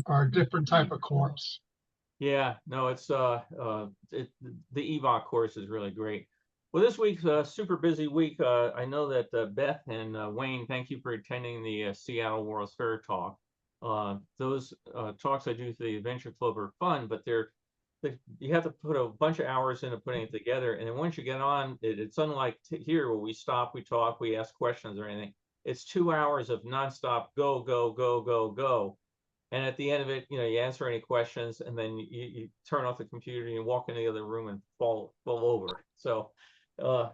are a different type of course. Yeah, no, it's the EVOC course is really great. Well, this week's a super busy week. I know that Beth and Wayne, thank you for attending the Seattle World's Fair talk. Those talks I do for the Adventure Club are fun, but you have to put a bunch of hours into putting it together. And then once you get on, it's unlike here where we stop, we talk, we ask questions or anything. It's 2 hours of nonstop go, go, go, go, go. And at the end of it, you answer any questions, and then you turn off the computer and you walk into the other room and fall over. So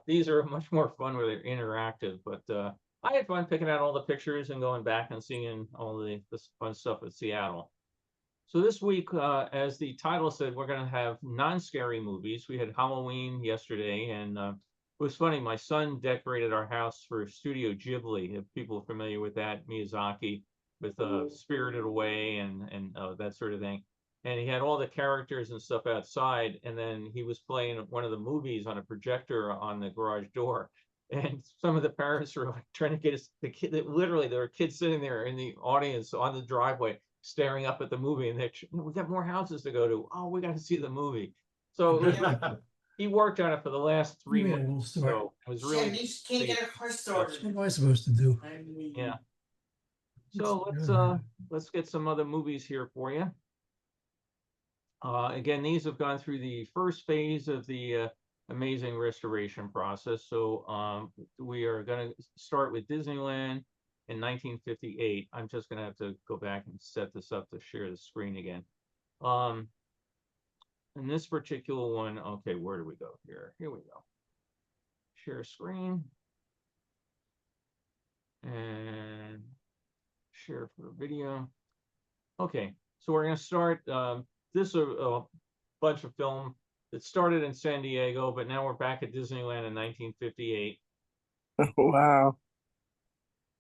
these are much more fun where they're interactive. But I had fun picking out all the pictures and going back and seeing all this fun stuff at Seattle. So this week, as the title said, we're going to have non-scary movies. We had Halloween yesterday, and it was funny. My son decorated our house for Studio Ghibli, if people are familiar with that, Miyazaki, with Spirited Away and that sort of thing. And he had all the characters and stuff outside, and then he was playing one of the movies on a projector on the garage door. And some of the parents were like trying to get the kid. Literally, there were kids sitting there in the audience on the driveway, staring up at the movie, and we got more houses to go to. Oh, we got to see the movie. So he worked on it for the last 3 months. So it was really. You can't get a car started. What am I supposed to do? Yeah. So let's get some other movies here for you. Again, these have gone through the first phase of the amazing restoration process. So we are going to start with Disneyland in 1958. I'm just going to have to go back and set this up to share the screen again. In this particular one, okay, where do we go here? Here we go. Share screen. And share for video. Okay, so we're going to start. This is a bunch of film that started in San Diego, but now we're back at Disneyland in 1958. Wow.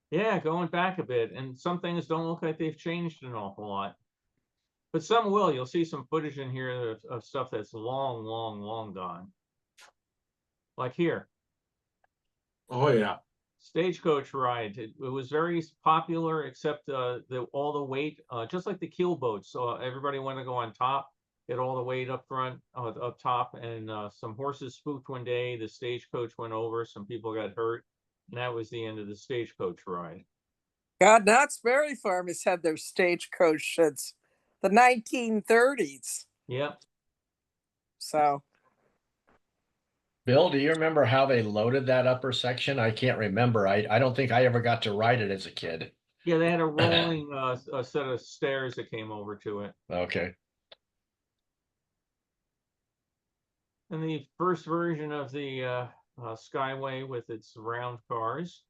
Yeah, going back a bit, and some things don't look like they've changed an awful lot, but some will. You'll see some footage in here of stuff that's long, long, long gone. Like here. Oh yeah. Stagecoach ride. It was very popular, except all the weight, just like the keel boats. So everybody wanted to go on top, get all the weight up front, up top, and some horses spooked one day. The stagecoach went over. Some people got hurt, and that was the end of the stagecoach ride. God, Knott's Berry Farm has had their stagecoach since the 1930s. Yep. So. Bill, do you remember how they loaded that upper section? I can't remember. I don't think I ever got to ride it as a kid. Yeah, they had a rolling a set of stairs that came over to it. Okay. And the first version of the Skyway with its round cars.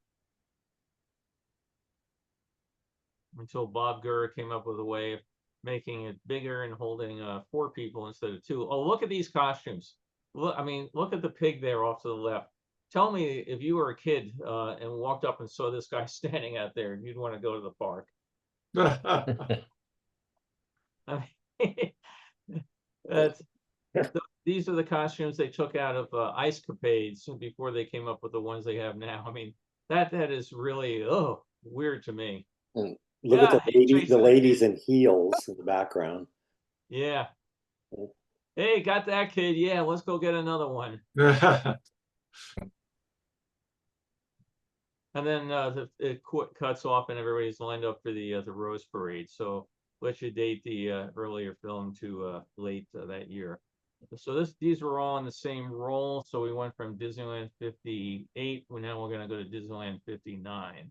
Until Bob Gurr came up with a way of making it bigger and holding 4 people instead of 2. Oh, look at these costumes. Look, I mean, look at the pig there off to the left. Tell me if you were a kid and walked up and saw this guy standing out there, you'd want to go to the park. I mean, these are the costumes they took out of Ice Capades before they came up with the ones they have now. I mean, that is really weird to me. And look at the ladies in heels in the background. Yeah. Hey, got that, kid. Yeah, let's go get another one. And then it cuts off and everybody's lined up for the Rose Parade. So let's you date the earlier film to late that year. So these were all in the same roll. So we went from Disneyland 58. Now we're going to go to Disneyland 59.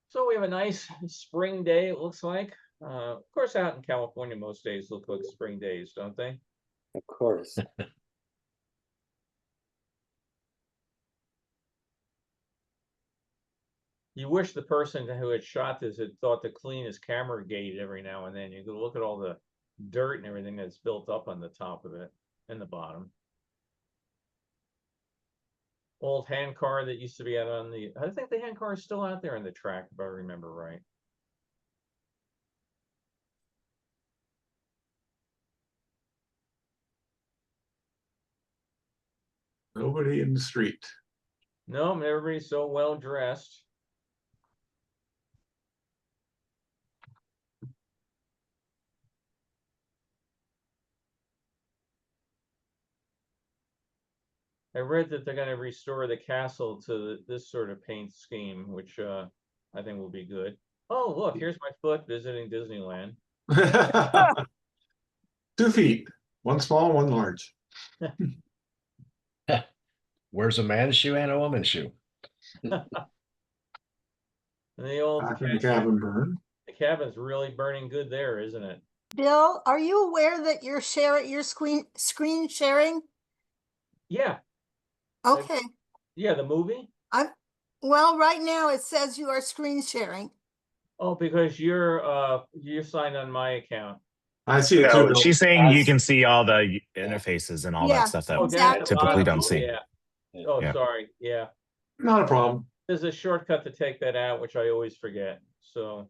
So we have a nice spring day, it looks like. Of course, out in California, most days look like spring days, don't they? Of course. You wish the person who had shot this had thought to clean his camera gate every now and then. You could look at all the dirt and everything that's built up on the top of it and the bottom. Old hand car that used to be out on the, I think the hand car is still out there on the track, if I remember right. Nobody in the street. No, everybody's so well dressed. I read that they're going to restore the castle to this sort of paint scheme, which I think will be good. Oh, look, here's my foot visiting Disneyland. 2 feet, one small, one large. Where's a man's shoe and a woman's shoe? And the old Back in the cabin burn. the cabin's really burning good there, isn't it? Bill, are you aware that you're screen sharing? Yeah, Okay. yeah, the movie. Well, right now it says you are screen sharing. Oh, because you're signed on my account. I see it No, too. she's saying you As- can see all the interfaces and all Yeah. that stuff that Oh, we that- typically oh, don't see. Yeah. Oh, Yeah. sorry. Yeah. Not a problem. There's a shortcut to take that out, which I always forget. So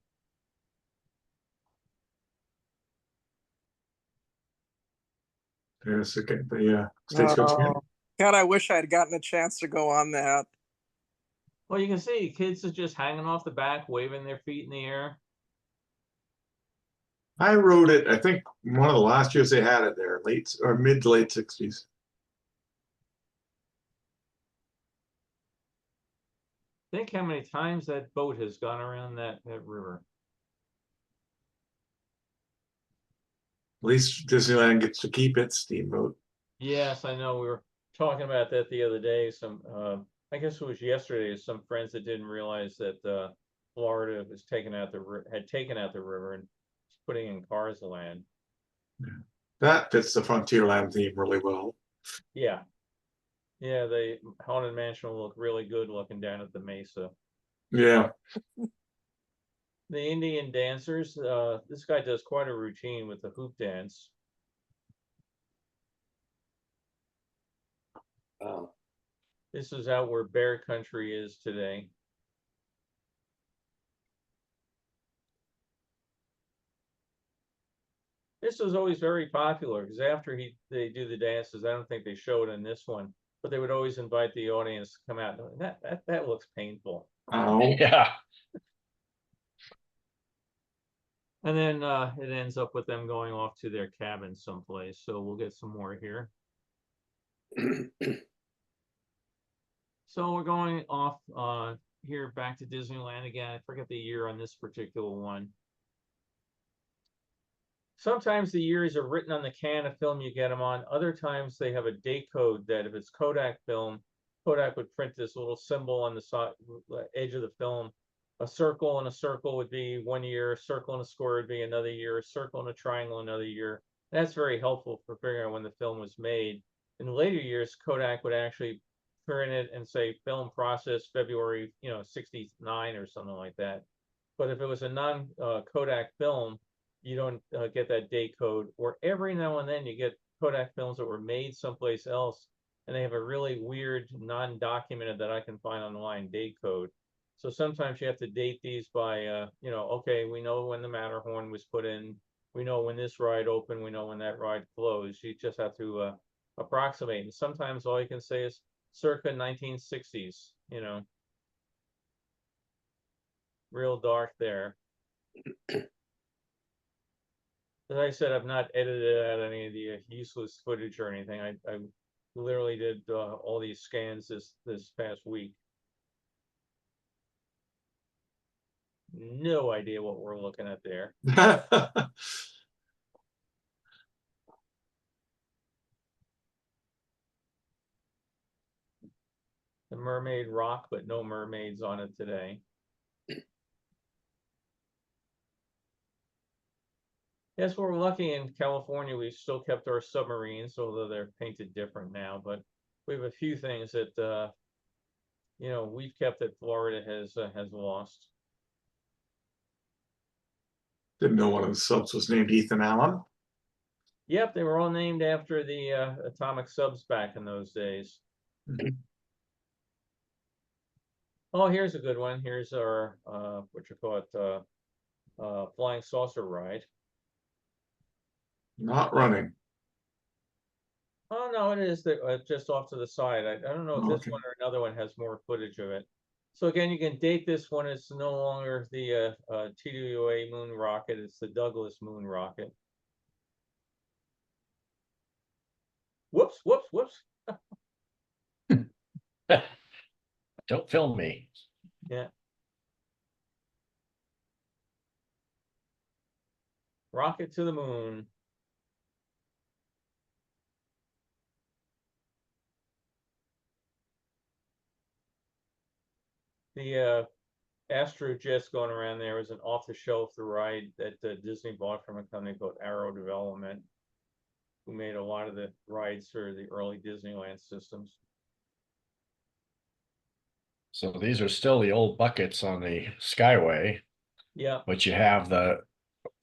Yes, okay, the stagecoach. Inn. Oh, God, I wish I had gotten a chance to go on that. well, you can see kids are just hanging off the back, waving their feet in the air. I rode it, I think one of the last years they had it there, late or mid to late 60s. Think how many times that boat has gone around that river. At least Disneyland gets to keep its steamboat. Yes, I know. We were talking about that the other day. Some, I guess it was yesterday. Some friends that didn't realize that Florida was had taken out the river and putting in Cars Land. That fits the Frontierland theme really well. Yeah, yeah. The Haunted Mansion will look really good looking down at the mesa. Yeah. The Indian dancers. This guy does quite a routine with the hoop dance. Wow. This is out where Bear Country is today. This was always very popular because after they do the dances, I don't think they show it in this one, but they would always invite the audience to come out. That looks painful. Oh, Yeah. And then it ends up with them going off to their cabin someplace. So we'll get some more here. So we're going off here back to Disneyland again. I forget the year on this particular one. Sometimes the years are written on the can of film you get them on. Other times they have a date code that if it's Kodak film, Kodak would print this little symbol on the side, edge of the film. A circle and a circle would be 1 year, a circle and a square would be another year, a circle and a triangle another year. That's very helpful for figuring out when the film was made. In later years, Kodak would actually print it and say film process February, 69 or something like that. But if it was a non-Kodak film, you don't get that date code. Or every now and then you get Kodak films that were made someplace else, and they have a really weird non-documented that I can find online date code. So sometimes you have to date these by, okay, we know when the Matterhorn was put in, we know when this ride opened, we know when that ride closed. You just have to approximate. And sometimes all you can say is circa 1960s, real dark there. As I said, I've not edited out any of the useless footage or anything. I literally did all these scans this past week. No idea what we're looking at there. The Mermaid Rock, but no mermaids on it today. Yes, we're lucky in California. We still kept our submarines, although they're painted different now. But we have a few things that we've kept that Florida has lost. Didn't know one of the subs was named Ethan Allen. Yep, they were all named after the atomic subs back in those days. Oh, here's a good one. Here's our flying saucer ride. Not running. Oh no, it is just off to the side. I don't know if this Okay. one or another one has more footage of it. So again, you can date this one. It's no longer the TWA moon rocket. It's the Douglas moon rocket. Whoops, whoops, whoops. Don't film me. Yeah. Rocket to the moon. The Astro Jet's going around there was an off-the-shelf ride that Disney bought from a company called Arrow Development, who made a lot of the rides for the early Disneyland systems. So these are still the old buckets on the Skyway, Yeah, but you have the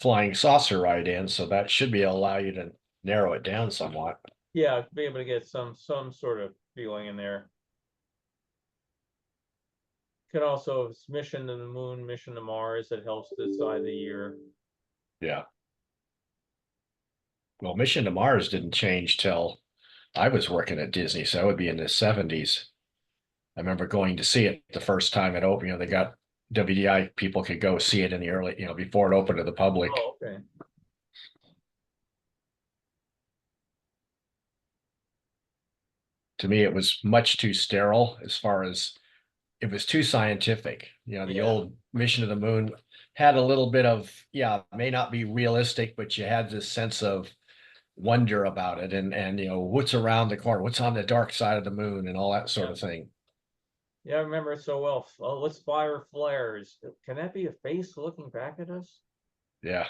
flying saucer ride in, so that should be allow you to narrow it down somewhat. yeah, be able to get some sort of feeling in there. Could also, it's mission to the moon, mission to Mars, that helps decide the year. Yeah. Well, Mission to Mars didn't change till I was working at Disney, so that would be in the 70s. I remember going to see it the first time it opened. You know, they got WDI people could go see it in the early, you know, before it opened to the public. Oh, okay. To me, it was much too sterile as far as it was too scientific. You know, the Yeah. old Mission to the Moon had a little bit of, yeah, it may not be realistic, but you had this sense of wonder about it and you know, what's around the corner, what's on the dark side of the moon and all that sort of thing. Yeah, I remember it so well. Oh, let's fire flares. Can that be a face looking back at us? Yeah.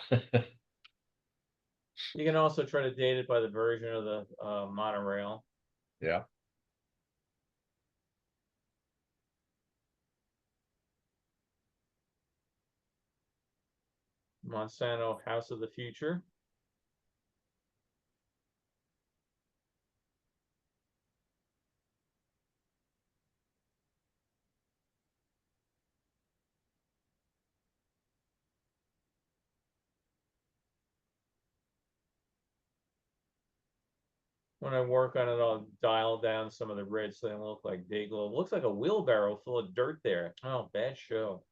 You can also try to date it by the version of the monorail. Yeah. Monsanto House of the Future. When I work on it, I'll dial down some of the reds so they don't look like day glow. It looks like a wheelbarrow full of dirt there. Oh, bad show.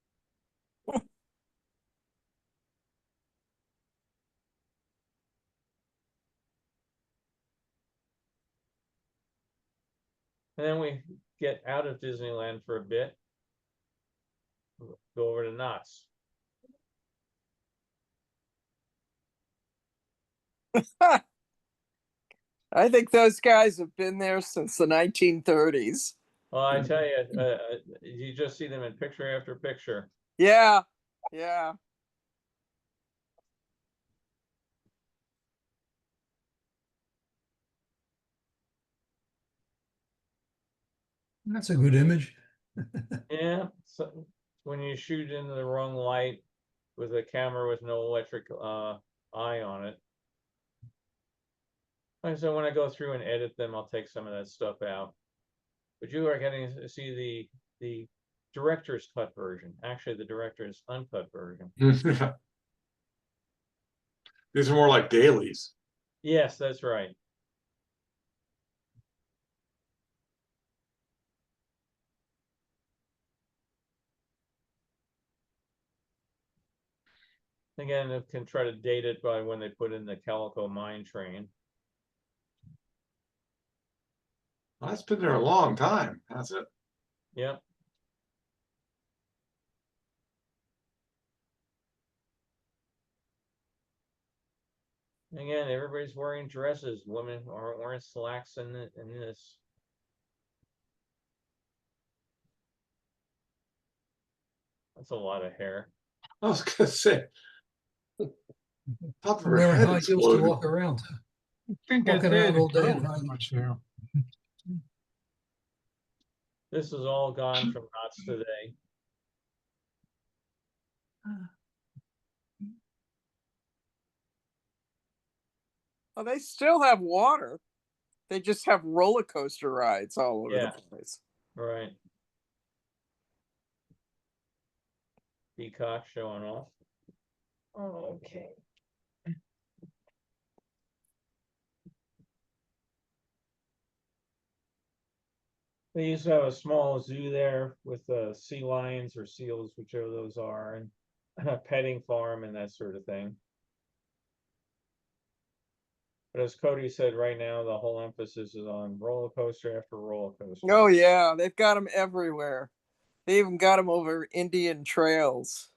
And then we get out of Disneyland for a bit. Go over to Knott's. I think those guys have been there since the 1930s. Well, I tell you, you just see them in picture after picture. Yeah, yeah. That's a good image. Yeah, so when you shoot into the wrong light with a camera with no electric eye on it. Like I said, when I go through and edit them, I'll take some of that stuff out. But you are getting to see the director's cut version. Actually, the director's uncut version. These are more like dailies. Yes, that's right. Again, it can try to date it by when they put in the Calico Mine Train. Well, that's been there a long time, has it? Yep. Again, everybody's wearing dresses. Women aren't wearing slacks in this. That's a lot of hair. I was gonna say. Top of her Wearing head high heels to exploded. walk around. I think Walking around all day in high much now. This is all gone from Knott's today. Well, they still have water. They just have roller coaster rides all over Yeah. the place. Right. Peacock showing off. Oh, okay. They used to have a small zoo there with sea lions or seals, whichever those are, and a petting farm and that sort of thing. But as Cody said, right now, the whole emphasis is on roller coaster after roller coaster. Oh yeah, they've got them everywhere. They even got them over Indian trails.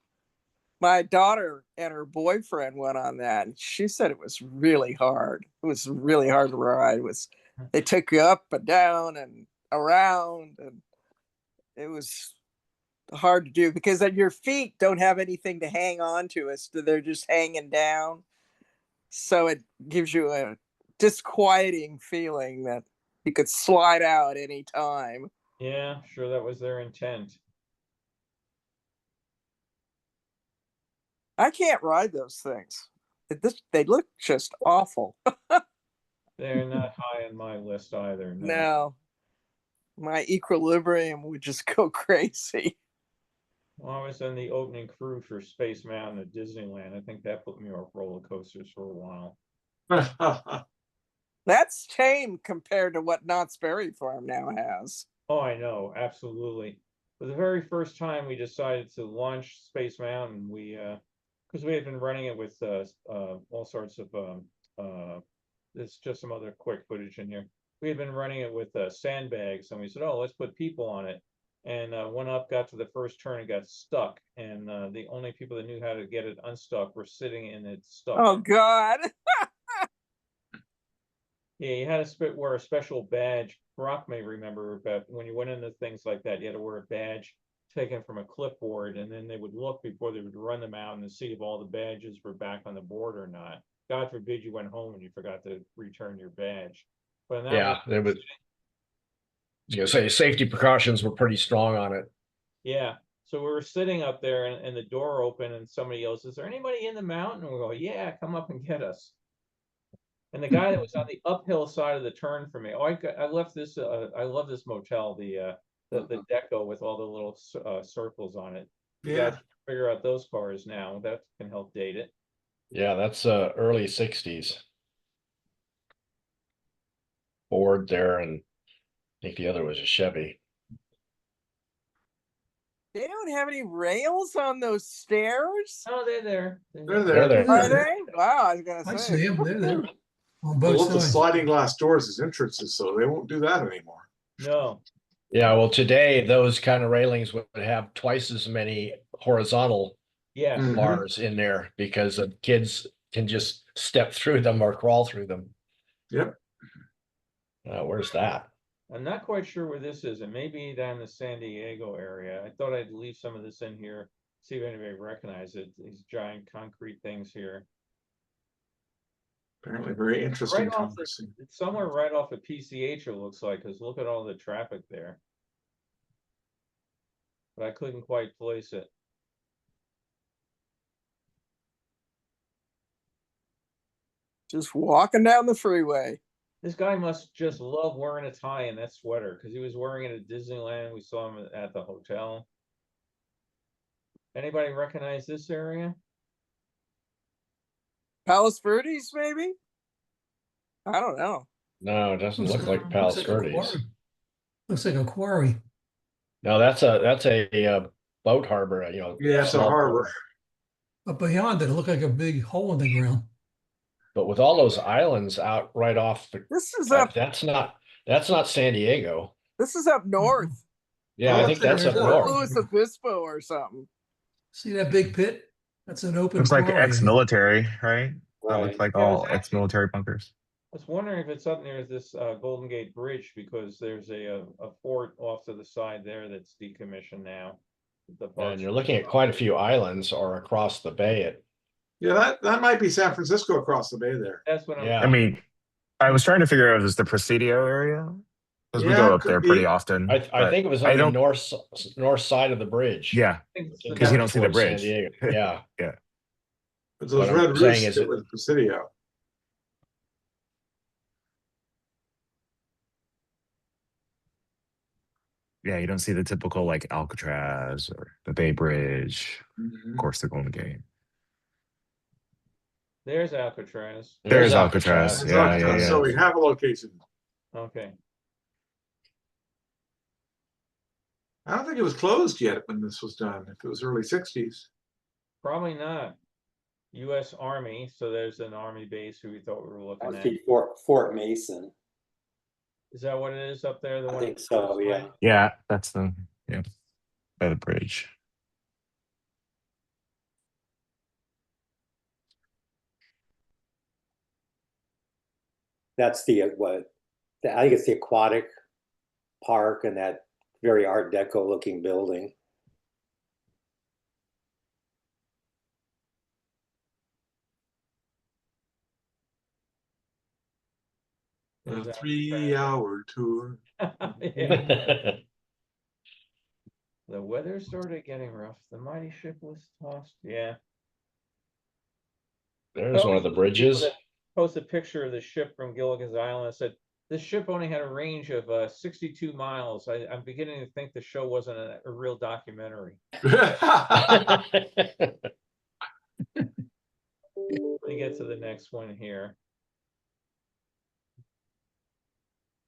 My daughter and her boyfriend went on that, and she said it was really hard. It was really hard to ride. It was they took you up and down and around, and it was hard to do because then your feet don't have anything to hang on to. They're just hanging down. So it gives you a disquieting feeling that you could slide out any time. Yeah, sure, that was their intent. I can't ride those things. They look just awful. They're not high on my list either. No. No, my equilibrium would just go crazy. Well, I was in the opening crew for Space Mountain at Disneyland. I think that put me off roller coasters for a while. That's tame compared to what Knott's Berry Farm now has. Oh, I know, absolutely. For the very first time we decided to launch Space Mountain, we because we had been running it with all sorts of there's just some other quick footage in here. We had been running it with sandbags, and we said, oh, let's put people on it. And went up, got to the first turn, and got stuck. And the only people that knew how to get it unstuck were sitting in it stuck. Oh God. Yeah, you had to wear a special badge. Brock may remember about when you went into things like that, you had to wear a badge taken from a clipboard, and then they would look before they would run them out and to see if all the badges were back on the board or not. God forbid you went home and you forgot to return your badge. But Yeah, they would. Say safety precautions were pretty strong on it. Yeah. So we were sitting up there and the door opened and somebody yells, is there anybody in the mountain? And we go, yeah, come up and get us. And the guy that was on the uphill side of the turn for me, I left this, I love this motel, the deco with all the little circles on it. You Yeah. guys figure out those cars now. That can help date it. Yeah, that's early 60s. Ford there, and I think the other was a Chevy. They don't have any rails on those stairs. Oh, they're there. They're there. They're Are they? Wow, I was gonna I say. see them, they're there on They both want the sides. sliding glass doors as entrances, so they won't do that anymore. No. Yeah, well, today those kind of railings would have twice as many horizontal Yes. Mhm. bars in there because the kids can just step through them or crawl through them. Yep. Where's that? I'm not quite sure where this is. It may be down the San Diego area. I thought I'd leave some of this in here, see if anybody recognizes it. These giant concrete things here. Apparently very interesting Right off conversation. It's somewhere right off of PCH, it looks like, because look at all the traffic there. But I couldn't quite place it. Just walking down the freeway. This guy must just love wearing a tie and that sweater because he was wearing it at Disneyland. We saw him at the hotel. Anybody recognize this area? Palos Verdes, maybe? I don't know. No, it doesn't look like looks Palos like a Verdes. quarry. Looks like a quarry. No, that's a boat harbor. Yeah, it's a small harbor. port. But beyond it, it looked like a big hole in the ground. But with all those islands out right off the, This is up. that's not San Diego. This is up north. Yeah, Oh, I think that's that's up it. north. Louis Obispo or something. See that big pit? That's an open Looks like quarry. ex-military, right? That Right. looks like Yeah, all it's actually- ex-military bunkers. I was wondering if it's up near this Golden Gate Bridge because there's a fort off to the side there that's decommissioned now. And you're looking at quite a few islands or across the bay. Yeah, that might be San Francisco across the bay there. That's what I'm. Yeah. I mean, I was trying to figure out if it's the Presidio area because we Yeah, go it up could there be. pretty often. I but think it was I on the don't. north side of the bridge. Yeah, think it's because you don't see the Towards San bridge. Diego. Yeah. But those What I'm red saying roofs is fit with Presidio. Yeah, you don't see the typical like Alcatraz or the Bay Bridge. Mhm. Of course, the Golden Gate. There's Alcatraz. There's Alcatraz. It's Yeah, Alcatraz, yeah. So we have a location. Okay. I don't think it was closed yet when this was done, if it was early 60s. Probably not. U.S. Army. So there's an Army base who we thought we were looking Must at. be Fort Mason. Is that what it is up there? The I one think so, yeah. Yeah, that's the yeah by the bridge. That's the what? I think it's the aquatic park and that very Art Deco looking building. There's A that 3-hour tour. Yeah. The weather started getting rough. The mighty ship was tossed. Yeah. There's one of the People bridges. that posted a picture of the ship from Gilligan's Island and said, this ship only had a range of 62 miles. I'm beginning to think the show wasn't a real documentary. Let me get to the next one here.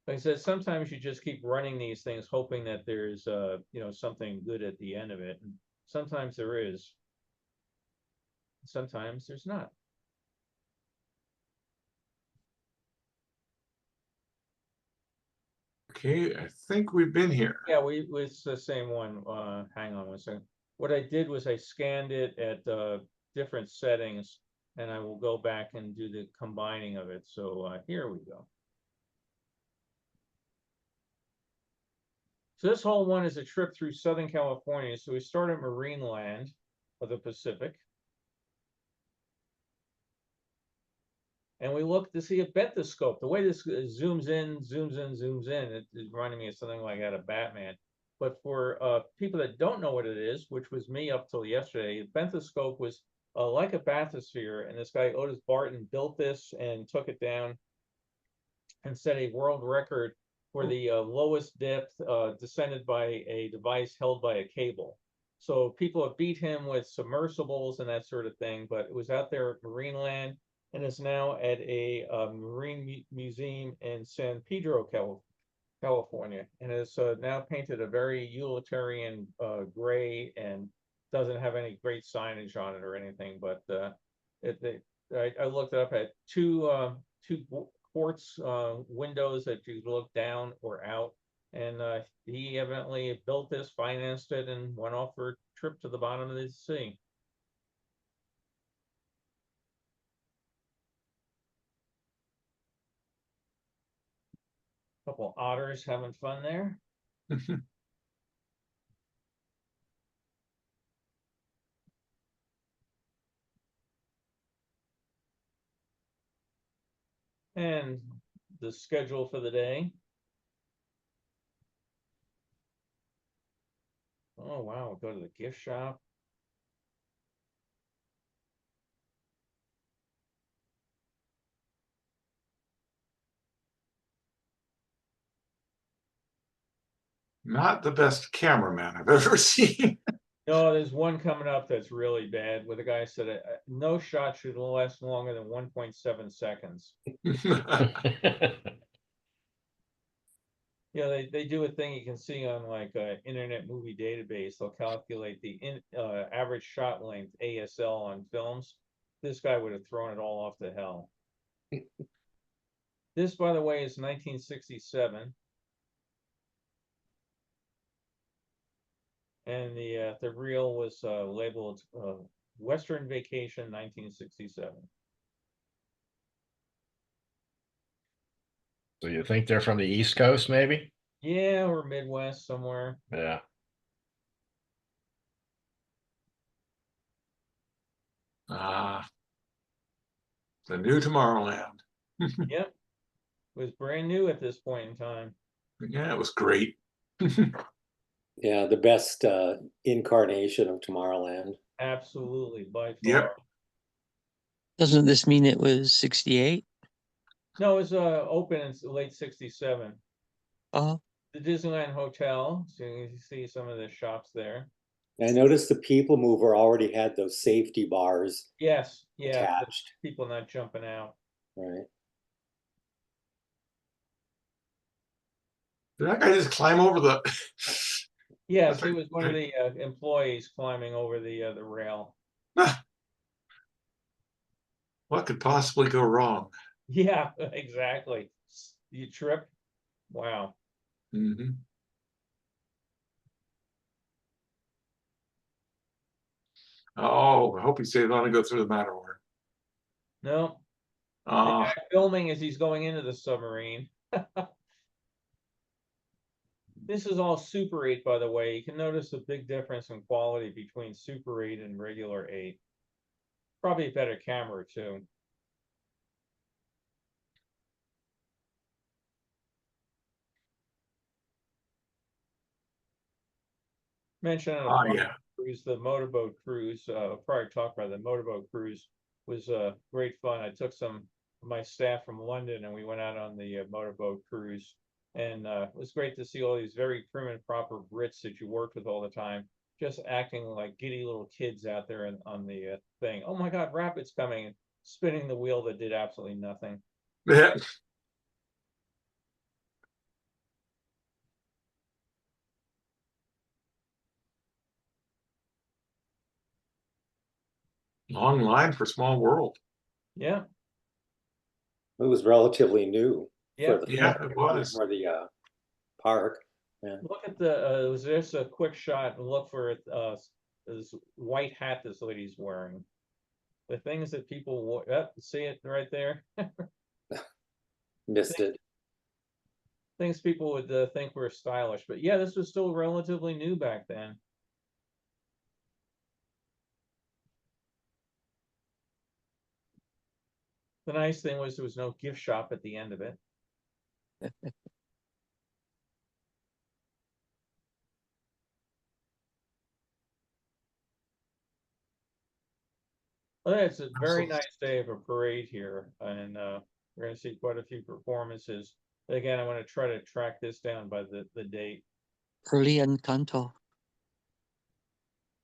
Like I said, sometimes you just keep running these things, hoping that there's something good at the end of it. And sometimes there is. Sometimes there's not. Okay, I think we've been here. Yeah, it's the same one. Hang on one second. What I did was I scanned it at different settings, and I will go back and do the combining of it. So here we go. So this whole one is a trip through Southern California. So we start at Mainland of the Pacific. And we look to see a bentoscope. The way this zooms in, it's reminding me of something like out of Batman. But for people that don't know what it is, which was me up till yesterday, the bentoscope was like a bathysphere. And this guy, Otis Barton, built this and took it down and set a world record for the lowest depth descended by a device held by a cable. So people have beat him with submersibles and that sort of thing, but it was out there at Mainland and is now at a marine museum in San Pedro, California, and is now painted a very utilitarian gray and doesn't have any great signage on it or anything. But I looked up at two quartz windows that you look down or out, and he evidently built this, financed it, and went off for a trip to the bottom of the sea. Couple otters having fun there. And the schedule for the day. Oh, wow. We'll go to the gift shop. Not the best cameraman I've ever seen. No, there's one coming up that's really bad where the guy said no shot should last longer than 1.7 seconds. Yeah, they do a thing you can see on like Internet Movie Database. They'll calculate the average shot length, ASL, on films. This guy would have thrown it all off to hell. This, by the way, is 1967. And the reel was labeled Western Vacation 1967. So you think they're from the East Coast, maybe? Yeah, or Midwest somewhere. Yeah. The new Tomorrowland. Yep. It was brand new at this point in time. Yeah, it was great. Yeah, the best incarnation of Tomorrowland. Absolutely, by far. Yep. Doesn't this mean it was 68? No, it was open in late 67. Oh, The Disneyland Hotel, so you see some of the shops there. I noticed the People Mover already had those safety bars Yes, yeah, attached. people not jumping out. Right. Did that guy just climb over the? Yes, he was one of the employees climbing over the rail. What could possibly go wrong? Yeah, exactly. You trip. Wow. Hmm. Oh, I hope he says on to go through the Matterhorn. No, the Uh, guy filming as he's going into the submarine. This is all Super 8, by the way. You can notice a big difference in quality between Super 8 and regular 8. Probably a better camera, too. Mention on a prior yeah. cruise, the motorboat cruise, prior talk about the motorboat cruise was great fun. I took some of my staff from London and we went out on the motorboat cruise. And it was great to see all these very prim and proper Brits that you worked with all the time, just acting like giddy little kids out there on the thing. Oh my God, Rapid's coming, spinning the wheel that did absolutely nothing. Yeah. Long line for small world. Yeah, It was relatively new yeah. for the Yeah, it was. for the park. Yeah. Look at the, was just a quick shot and look for this white hat this lady's wearing. The things that people, see it right there? Missed it. Things people would think were stylish, but yeah, this was still relatively new back then. The nice thing was there was no gift shop at the end of it. Well, it's a very nice day of a parade here, and we're going to see quite a few performances. But again, I want to try to track this down by the date. Early Encanto.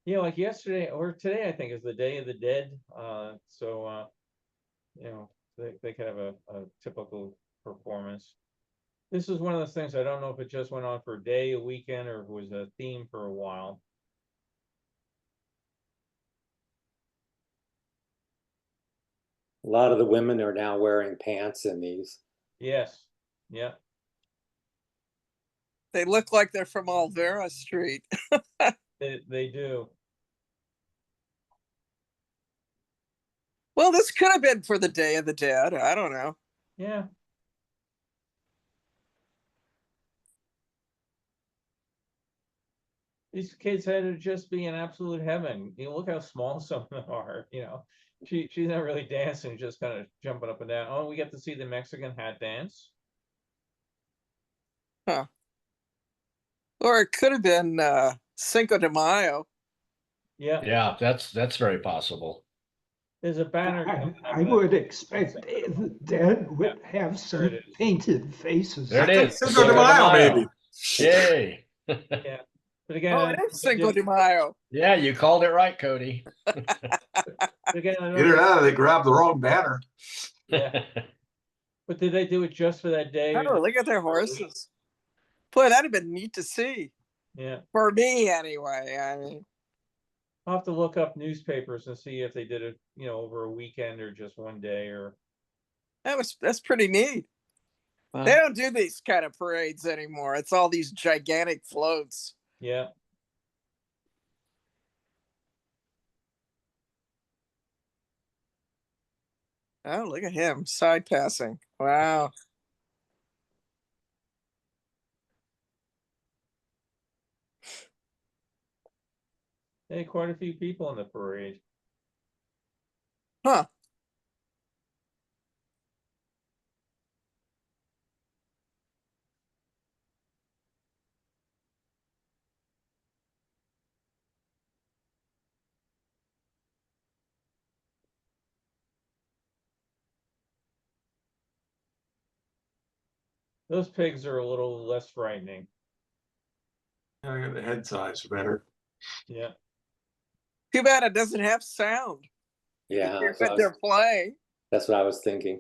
Yeah, like yesterday or today, I think is the Day of the Dead. You know, they could have a typical performance. This is one of those things I don't know if it just went on for a day, a weekend, or if it was a theme for a while. A lot of the women are now wearing pants in these. Yes. Yeah. They look like they're from Olvera Street. They do. Well, this could have been for the Day of the Dead. I don't know. Yeah. These kids had to just be in absolute heaven. You know, look how small some of them are. You know, she's not really dancing, just kind of jumping up and down. Oh, we get to see the Mexican hat dance. Huh. Or it could have been Cinco de Mayo. Yeah. Yeah, that's very possible. There's a banner. I would expect the dead would have some it is. painted faces. There it is. Cinco de Mayo, maybe. Yay. Yeah. But again, Oh, it is Cinco de Mayo. Yeah, you called it right, Cody. again, I Either that or they grabbed the wrong banner. Yeah. But did they do it just for that day? Oh, look at their horses. Boy, that'd have been neat to see. Yeah. For me, anyway. I mean, I'll have to look up newspapers and see if they did it, you know, over a weekend or just one day or. that's pretty neat. Wow. They don't do these kind of parades anymore. It's all these gigantic floats. Yeah. Oh, look at him side passing. Wow. They had quite a few people in the parade. Huh. Those pigs are a little less frightening. I got the head size better. Yeah. Too bad it doesn't have sound. Yeah, If they're playing. that's what I was thinking.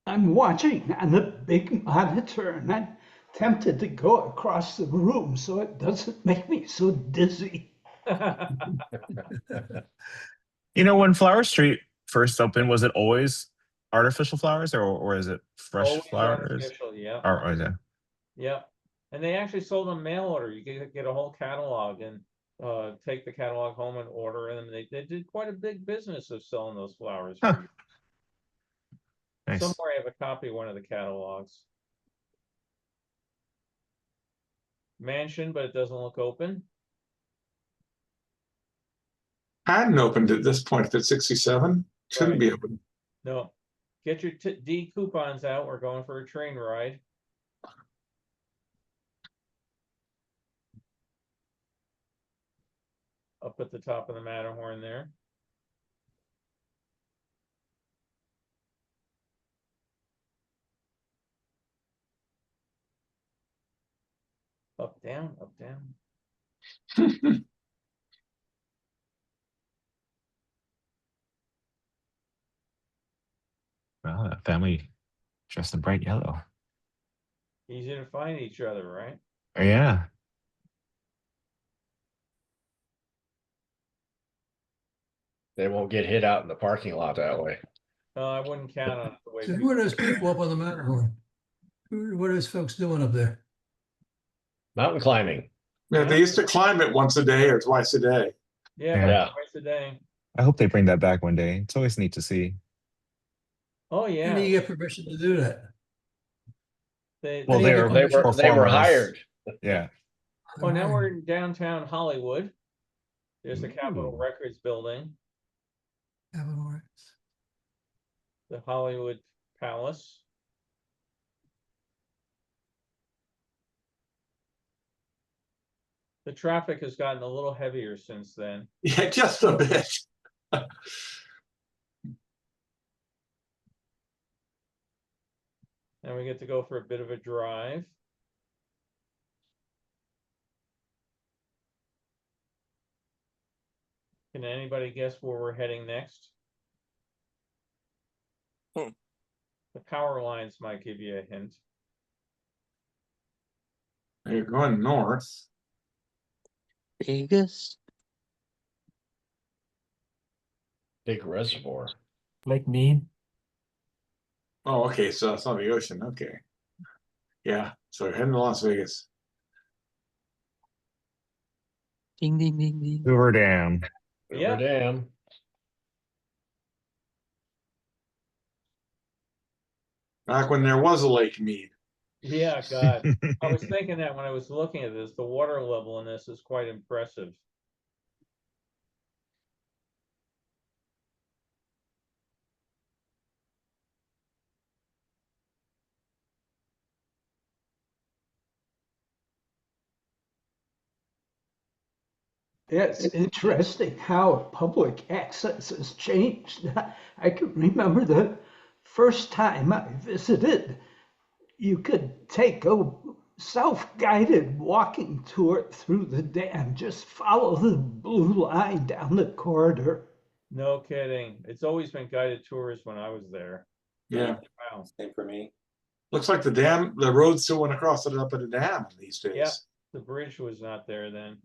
I'm watching on the big monitor and I'm tempted to go across the room so it doesn't make me so dizzy. You know, when Flower Street first opened, was it always artificial flowers or is it fresh Always flowers? artificial, yeah. Or is it? Yep. And they actually sold on mail order. You could get a whole catalog and take the catalog home and order them. They did quite a big business of selling those flowers. Huh. For years. Nice. Somewhere I have a copy of one of the catalogs. Mansion, but it doesn't look open. Hadn't opened at this point. If it's 67, shouldn't Right. be open. No. Get your D coupons out. We're going for a train ride. Up at the top of the Matterhorn there. Up, down, up, down. Wow, that family dressed in bright yellow. Easy to find each other, right? Oh, yeah. They won't get hit out in the parking lot that way. I wouldn't count on it the way So who people. are those people up on the Matterhorn? What are those folks doing up there? Mountain climbing. Yeah, they used to climb it once a day or twice a day. Yeah, Yeah. about twice a day. I hope they bring that back one day. It's always neat to see. Oh How do you yeah. get permission to do that? Well, They they get were They were performers. hired. Yeah. Oh, now we're in downtown Hollywood. There's the Capitol Ooh. Records building, Capitol Records. the Hollywood Palace. The traffic has gotten a little heavier since then. Yeah, just a bit. And we get to go for a bit of a drive. Can anybody guess where we're heading next? Hmm. The power lines might give you a hint. You're going north. Vegas. Big reservoir. Lake Mead. Oh, okay, so that's on the ocean. Okay. Yeah, so heading to Las Vegas. Ding ding ding ding. Hoover Dam. Yeah. Hoover Dam. Back when there was a Lake Mead. Yeah, God. I was thinking that when I was looking at this, the water level in this is quite impressive. It's interesting how public access has changed. I can remember the first time I visited, you could take a self-guided walking tour through the dam. Just follow the blue line down the corridor. No kidding. It's always been guided tours when I was there. Yeah. Wow. Same for me. Looks like the road still went across it up at a dam these days. Yeah. The bridge was not there then.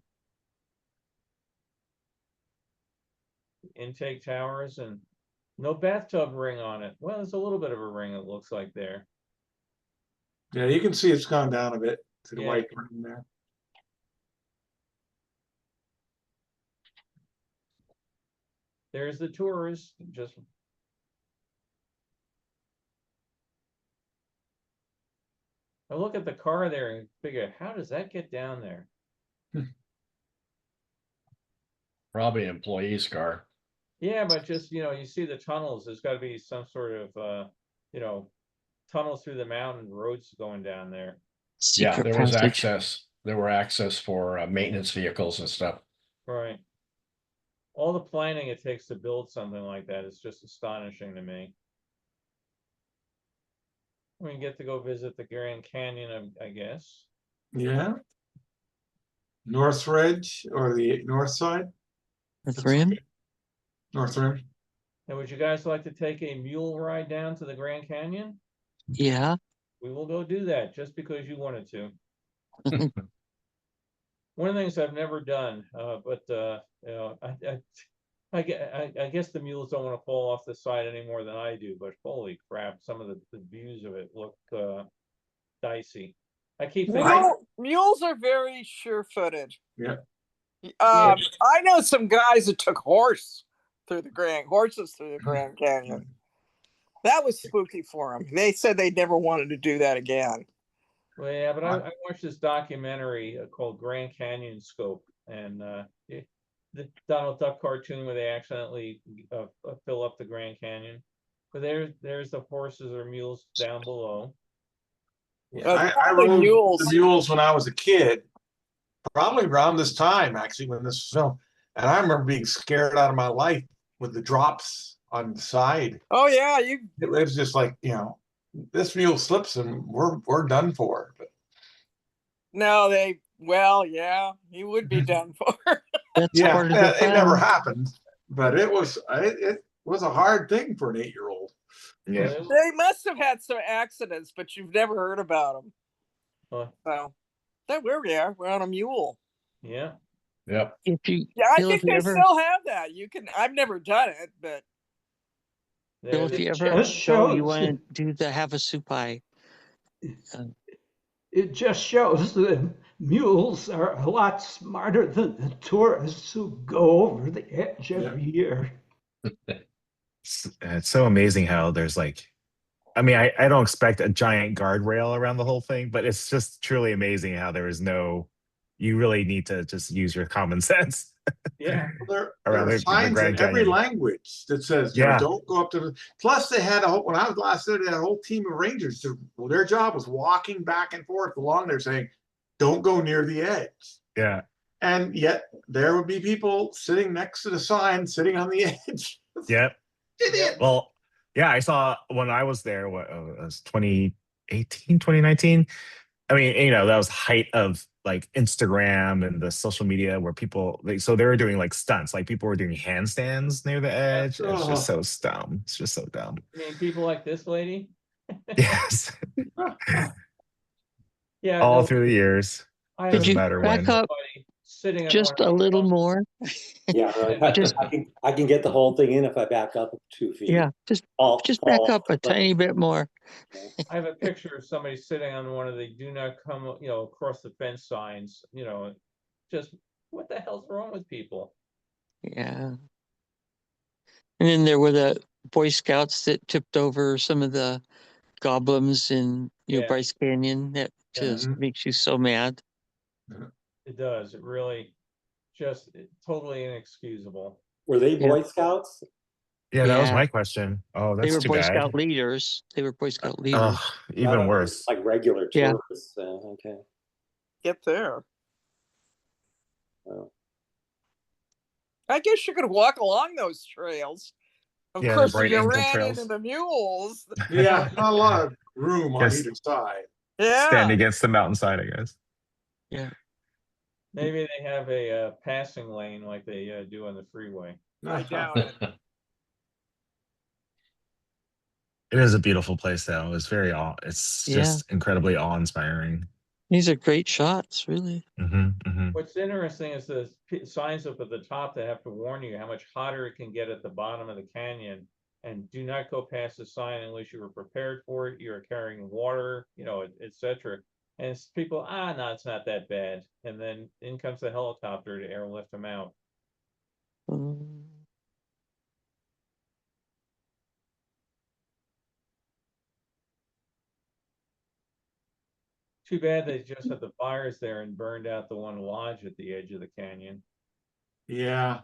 Intake towers and no bathtub ring on it. Well, there's a little bit of a ring, it looks like there. Yeah, you can see it's gone down a bit to the Yeah. white ring there. There's the tours. Just I look at the car there and figure, how does that get down there? Probably an employee's car. Yeah, but just, you see the tunnels. There's got to be some sort of, tunnels through the mountain, roads going down there. Yeah, Secret there was passage. access. There were access for maintenance vehicles and stuff. Right. All the planning it takes to build something like that is just astonishing to me. We get to go visit the Grand Canyon, I guess. Yeah. North Ridge or the north side? North Rim. North Rim. And would you guys like to take a mule ride down to the Grand Canyon? Yeah. We will go do that just because you wanted to. one of the things I've never done, but you know, I guess the mules don't want to fall off the side any more than I do, but holy crap, some of the views of it look dicey. I keep thinking, Mules are very sure-footed. Yeah. Yeah. I know some guys that took horses through the Grand Canyon. That was spooky for them. They said they never wanted to do that again. well, yeah, but I watched this documentary called Grand Canyon Scope, and the Donald Duck cartoon where they accidentally fill up the Grand Canyon. But there's the horses or mules down below. Yeah, I rode the mules when I was a kid, probably around this time, actually, when this was filmed. And I remember being scared out of my life with the drops on the side. Oh yeah, It was just like, you know, this mule slips and we're done for. But no, yeah, he would be done for. That's yeah, part of the it never fun. happened. But it was a hard thing for an 8-year-old. Yeah. They must have had some accidents, but you've never heard about them. So that where we are, we're on a mule. Yeah. Yep. If you, Yeah, I Bill, think if you they ever, still have that. You can. I've never done it, but Bill, if you It ever just go, you shows want to do the Havasupai. it just shows that mules are a lot smarter than the tourists who go over the edge every year. It's so amazing how there's like, I mean, I don't expect a giant guardrail around the whole thing, but it's just truly amazing how there is no, you really need to just use your common sense. Yeah. There Around are the signs Grand in every Canyon. language that says, you know, Yeah. don't go up to the. Plus, they had when I was last there, they had a whole team of rangers. Well, their job was walking back and forth along there saying, don't go near the edge. Yeah. And yet, there would be people sitting next to the sign, sitting on the edge. Yep. Idiot. Well, yeah, I saw when I was there, what it was 2018, 2019. I mean, you know, that was height of like Instagram and the social media where people, so they were doing like stunts, like people were doing handstands near the edge. It's just so dumb. It's just so dumb. I mean, people like this lady. Yes. Yeah. All no, through the years. I Could have you matter back when. up sitting on just one a of little more? Yeah, right. Just- I can get the whole thing in if I back up 2 feet. Yeah, just back up a tiny bit more. I have a picture of somebody sitting on one of the "Do not come," you know, across the fence signs. You know, just what the hell's wrong with people? Yeah. And then there were the Boy Scouts that tipped over some of the goblins in Yeah. Bryce Canyon. That just makes you so mad. It does. It really just totally inexcusable. Were they Boy Scouts? Yeah, that was Yeah. my question. Oh, They that's were too Boy bad. Scout leaders. They were Boy Scout leaders. Oh, even worse. Like regular Yeah. tourists. Okay. get there. Oh. I guess you could walk along those trails. Of Yeah, the course, if bright you angel ran trails. into the mules. Yeah, not a lot of room on Yes. either side. Yeah. Stand against the mountainside, I guess. Yeah. Maybe they have a passing lane like they do on the freeway. I doubt it. It is a beautiful place, though. It's very it's just incredibly awe-inspiring. These are great shots, really. What's interesting is the signs up at the top that have to warn you how much hotter it can get at the bottom of the canyon, and do not go past the sign unless you were prepared for it. You're carrying water, you know, etc. And it's people, no, it's not that bad. And then in comes the helicopter to airlift them out. Too bad they just had the fires there and burned out the one lodge at the edge of the canyon. Yeah.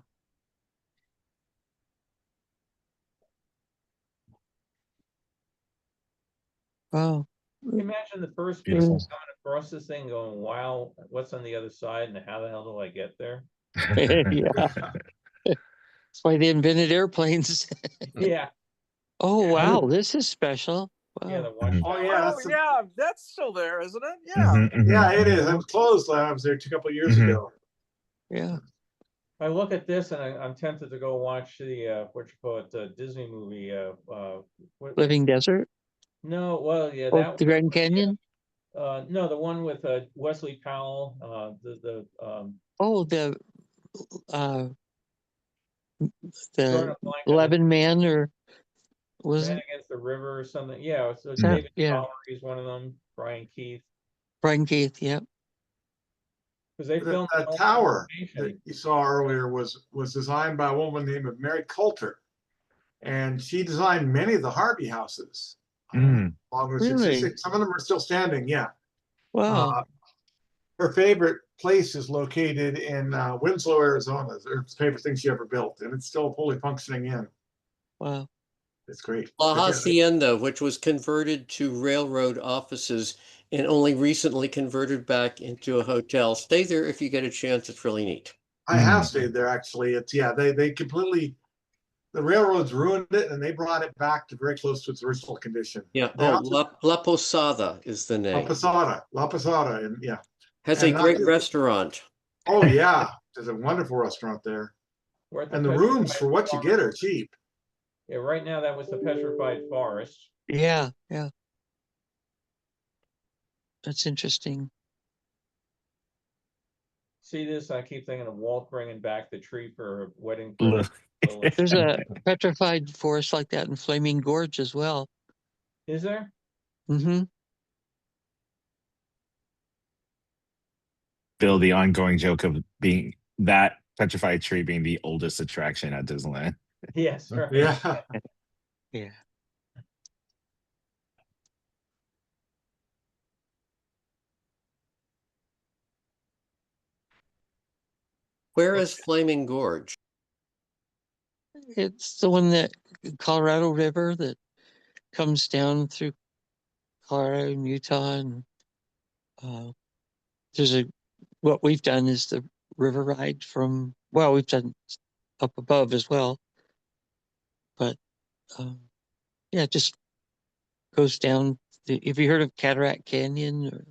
Wow. Imagine the first people coming across this thing going, wow, what's on the other side and how the hell do I get there? Yeah. That's why they invented airplanes. Yeah. Oh, wow. This is special. Wow. Yeah, the watch. Oh, yeah. Oh, yeah, that's still there, isn't it? Yeah. Yeah, it is. It was closed. I was there a couple of years ago. Yeah. I look at this and I'm tempted to go watch the Disney movie. Living Desert? No, well, yeah, Oh, the Grand Canyon? No, the one with Wesley Powell, Oh, uh, drawing the a blank on his 11 man, or was Man it? Against the River or something. Yeah, so Mm. David Yeah. Fowler is one of them. Brian Keith, Brian Keith, yep. because they That, filmed it that all on tower that location. you saw earlier was designed by a woman named Mary Coulter, and she designed many of the Harvey houses. Mm. Along with Really? some of them are still standing. Yeah. Wow. Her favorite place is located in Winslow, Arizona. Her favorite thing she ever built, and it's still fully functioning in. Wow. It's great. La But yeah, Hacienda, which was converted to railroad offices and only recently converted back into a hotel. Stay there if you get a chance. It's really neat. I have stayed there actually. It's they completely, the railroads ruined it and they brought it back to very close to its original condition. Yeah. They Oh, also, La Posada is the name. La Posada, and yeah. Has And a not great just- restaurant. Oh yeah, there's a wonderful restaurant there, We're at and the Petrified rooms for what you get are Forest. cheap. Yeah, right now that was the Petrified Forest. Yeah, yeah. That's interesting. See this? I keep thinking of Walt bringing back the tree for a wedding Look. present. There's a petrified forest like that in Flaming Gorge as well. Is there? Mm-hmm. Bill, the ongoing joke of being that petrified tree being the oldest attraction at Disneyland. Yes, right. Yeah. Yeah. Where is Flaming Gorge? It's the one that Colorado River that comes down through Colorado and Utah, and there's what we've done is the river ride from, well, we've done up above as well, but yeah, it just goes down. Have you heard of Cataract Canyon? Or,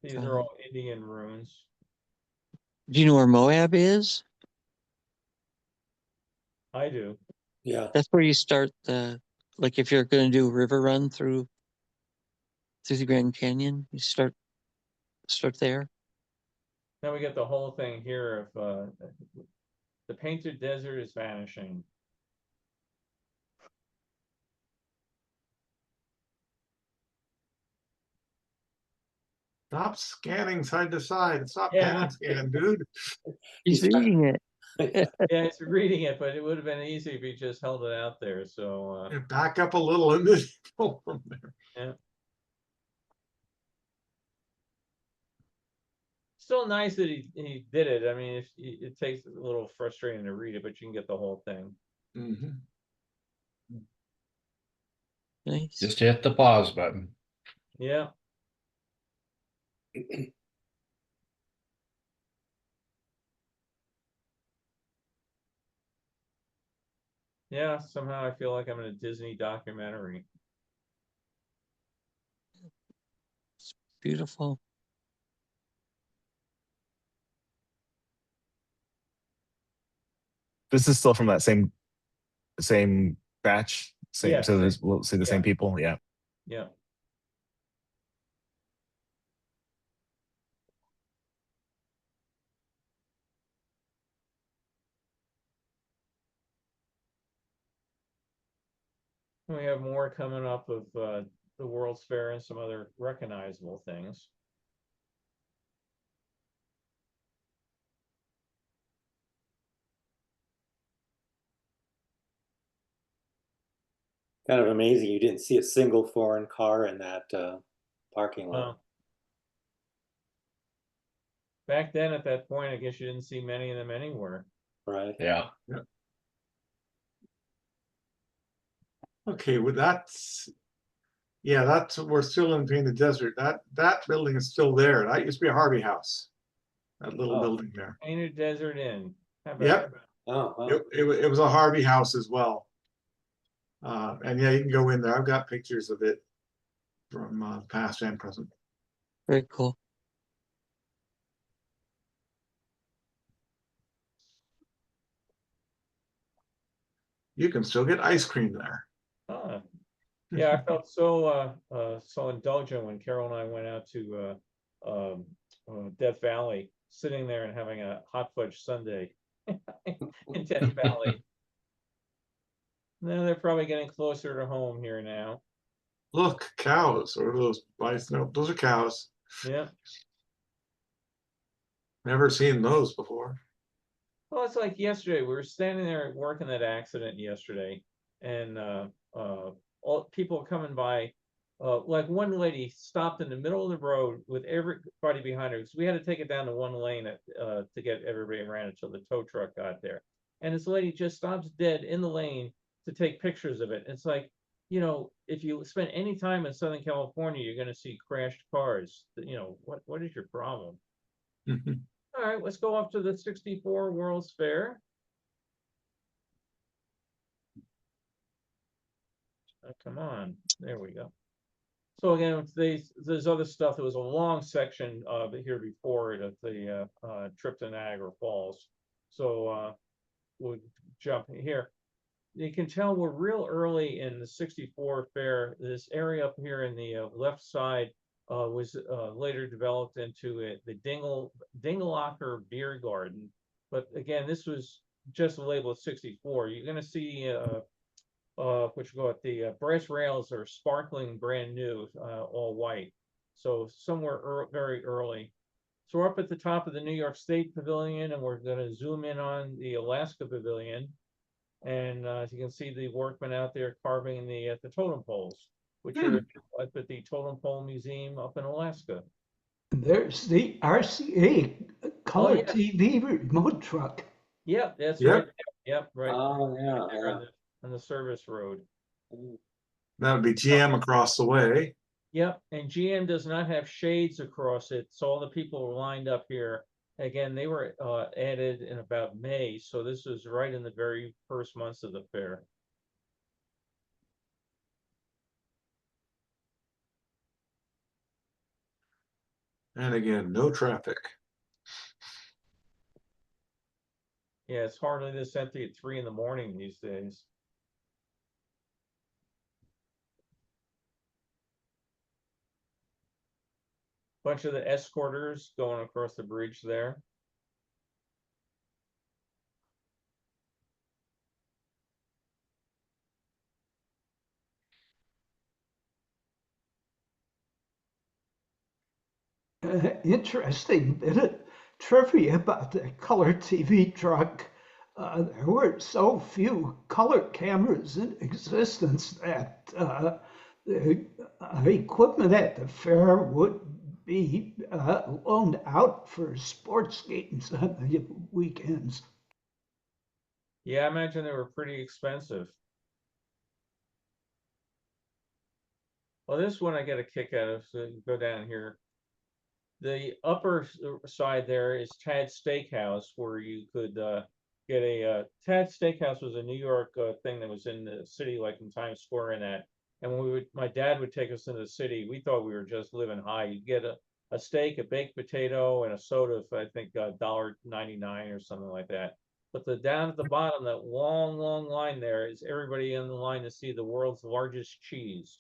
These are all Indian ruins. do you know where Moab is? I do. Yeah. That's where you start like if you're going to do a river run through the Grand Canyon, you start there. Now we get the whole thing here of the painted desert is vanishing. Stop scanning side to side. Stop Yeah. pan scan, dude. He's reading it. Yeah, it's reading it, but it would have been easy if he just held it out there. So Back up a little and then pull from there. yeah. Still nice that he did it. I mean, it takes a little frustrating to read it, but you can get the whole thing. Mm-hmm. Nice. Just hit the pause button. Yeah. Yeah, somehow I feel like I'm in a Disney documentary. It's beautiful. This is still from that same batch. Same, Yeah, so we'll see the same people. Yeah. Yeah. We have more coming up of the World's Fair and some other recognizable things. Kind of amazing you didn't see a single foreign car in that parking lot. Back then, at that point, I guess you didn't see many of them anywhere. Right. Yeah. Okay, well we're still in Painted Desert. That building is still there. That used to be a Harvey house. That little building there. Painted Desert Inn. How about Yep. that? Oh, wow. It was a Harvey house as well. And yeah, you can go in there. I've got pictures of it from past and present. Very cool. You can still get ice cream there. Ah, Yeah, I felt so indulgent when Carol and I went out to Death Valley, sitting there and having a hot fudge sundae in Death Valley. Now they're probably getting closer to home here now. Look, cows, or those bison. No, those are cows. Yeah. Never seen those before. Well, it's like yesterday. We were standing there working that accident yesterday, and all people coming by. Like one lady stopped in the middle of the road with everybody behind her, because we had to take it down to one lane to get everybody around until the tow truck got there. And this lady just stops dead in the lane to take pictures of it. It's like, you know, if you spend any time in Southern California, you're going to see crashed cars. You know, what is your problem? All right, let's go up to the 64 World's Fair. Oh, come on, there we go. So again, there's other stuff. There was a long section here before it of the trip to Niagara Falls. So we'll jump here. You can tell we're real early in the 64 fair. This area up here in the left side was later developed into the Dingleocker Beer Garden. But again, this was just labeled 64. You're going to see what you call it, the brass rails are sparkling brand new, all white. So somewhere very early. So we're up at the top of the New York State Pavilion, and we're going to zoom in on the Alaska Pavilion. And as you can see, the workmen out there carving the totem poles, which are up at the Totem Pole Museum up in Alaska. And there's the RCA color TV remote truck. Yep, that's Yep. right. Yep, right. Oh, yeah, Right there yeah. on the service road. That would be GM across the way. Yep, and GM does not have shades across it, so all the people were lined up here. Again, they were added in about May, so this was right in the very first months of the fair. And again, no traffic. Yeah, it's hardly this empty at 3 in the morning these days. Bunch of the escorters going across the bridge there. Interesting bit of trivia about the color TV truck. There were so few color cameras in existence that the equipment at the fair would be loaned out for sports games on the weekends. Yeah, I imagine they were pretty expensive. Well, this one I get a kick out of, so go down here. The upper side there is Tad's Steakhouse, where you could get a Tad's Steakhouse was a New York thing that was in the city, like in Times Square and that. And when my dad would take us into the city, we thought we were just living high. You'd get a steak, a baked potato, and a soda for I think $1.99 or something like that. But down at the bottom, that long line there is everybody in the line to see the world's largest cheese.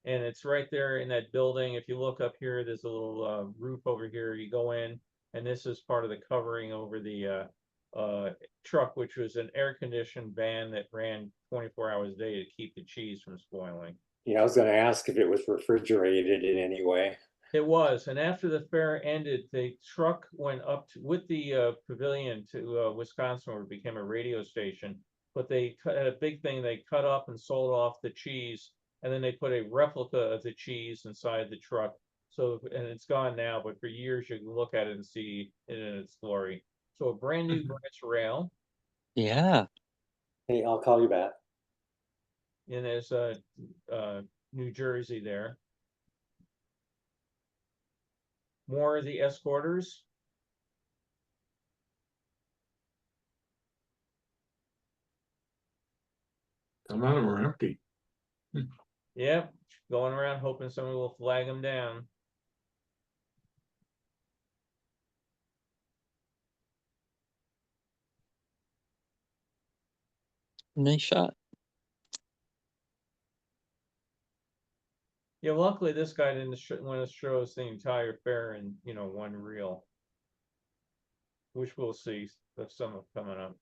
And it's right there in that building. If you look up here, there's a little roof over here. You go in, and this is part of the covering over the truck, which was an air-conditioned van that ran 24 hours a day to keep the cheese from spoiling. Yeah, I was going to ask if it was refrigerated in any way. It was, and after the fair ended, the truck went up with the pavilion to Wisconsin, where it became a radio station. But they had a big thing. They cut up and sold off the cheese, and then they put a replica of the cheese inside the truck. So, and it's gone now, but for years you can look at it and see it in its glory. So a brand new brass rail. Yeah. Hey, I'll call you back. And there's New Jersey there. More of the escorters. Some of them are empty. Yep, going around hoping someone will flag them down. Nice shot. Yeah, luckily this guy didn't want to show us the entire fair in, you know, one reel, which we'll see some of coming up.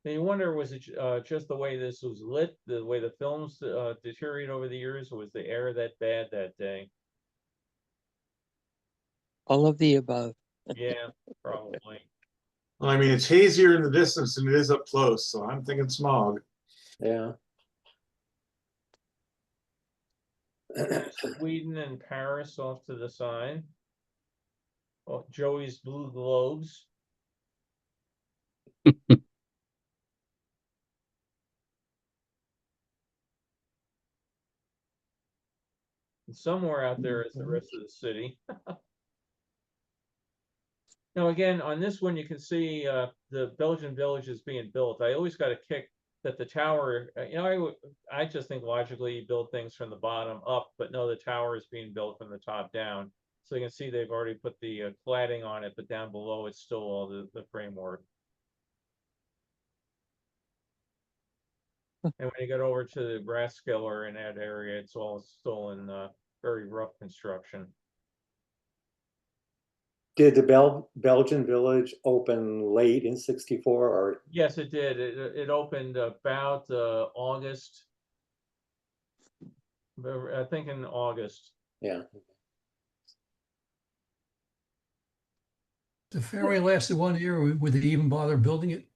And you wonder, was it just the way this was lit, the way the films deteriorated over the years, or was the air that bad that day? All of the above. Yeah, probably. Well, I mean, it's hazier in the distance than it is up close, so I'm thinking smog. Yeah. Sweden and Paris off to the side. Oh, Joey's Blue Globes. And somewhere out there is the rest of the city. Now, again, on this one, you can see the Belgian village is being built. I always got a kick that the tower, you know, I just think logically you build things from the bottom up, but no, the tower is being built from the top down. So you can see they've already put the cladding on it, but down below it's still all the framework. And when you get over to the Rathskeller in that area, it's all still in very rough construction. Did the Belgian village open late in '64 or? Yes, it did. It opened about August. I think in August. Yeah. The ferry lasted 1 year. Would they even bother building it?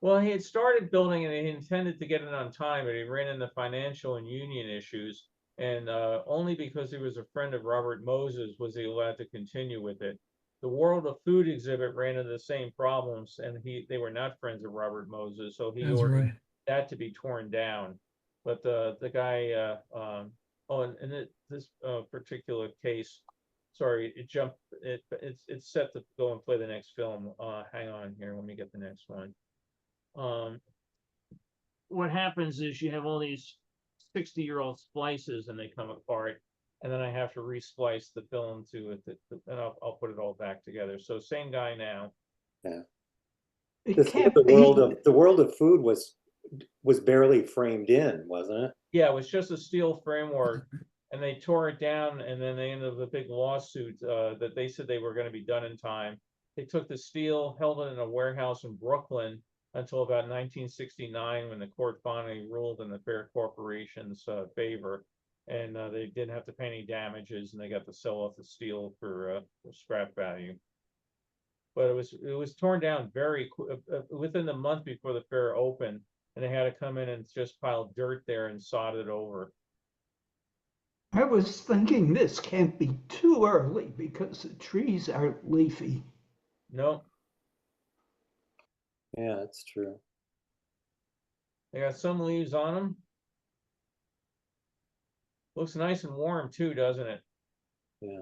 Well, he had started building it and he intended to get it on time, but he ran into financial and union issues. And only because he was a friend of Robert Moses was he allowed to continue with it. The World of Food exhibit ran into the same problems, and they were not friends of Robert Moses, so he That's ordered right. that to be torn down. But the guy, this particular case, sorry, it jumped. It's set to go and play the next film. Hang on here, let me get the next one. What happens is you have all these 60-year-old splices and they come apart, and then I have to resplice the film to it, and I'll put it all back together. So same guy now. Yeah. It The can't world of food was barely framed in, wasn't it? Yeah, it was just a steel framework, and they tore it down, and then they ended up with a big lawsuit that they said they were going to be done in time. They took the steel, held it in a warehouse in Brooklyn until about 1969, when the court finally ruled in the Fair Corporation's favor, and they didn't have to pay any damages, and they got to sell off the steel for scrap value. But it was torn down very within the month before the fair opened, and they had to come in and just pile dirt there and sod it over. I was thinking this can't be too early because the trees are leafy. No, Yeah, that's true. they got some leaves on them. Looks nice and warm too, doesn't it? Yeah.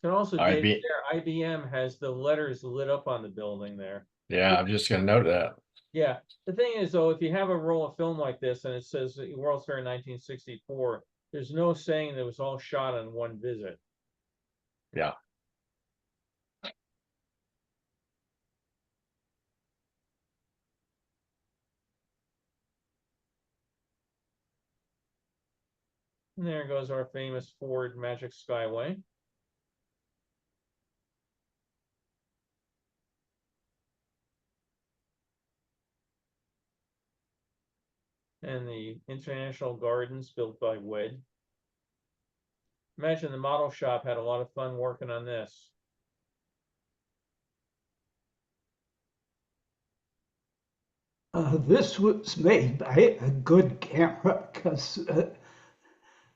And also, IB Dave, there, IBM has the letters lit up on the building there. Yeah, I'm just gonna note that. Yeah. The thing is, though, if you have a roll of film like this and it says World's Fair 1964, there's no saying that it was all shot on one visit. Yeah. And there goes our famous Ford Magic Skyway. And the International Gardens built by WED. Imagine the model shop had a lot of fun working on this. This was made by a good camera because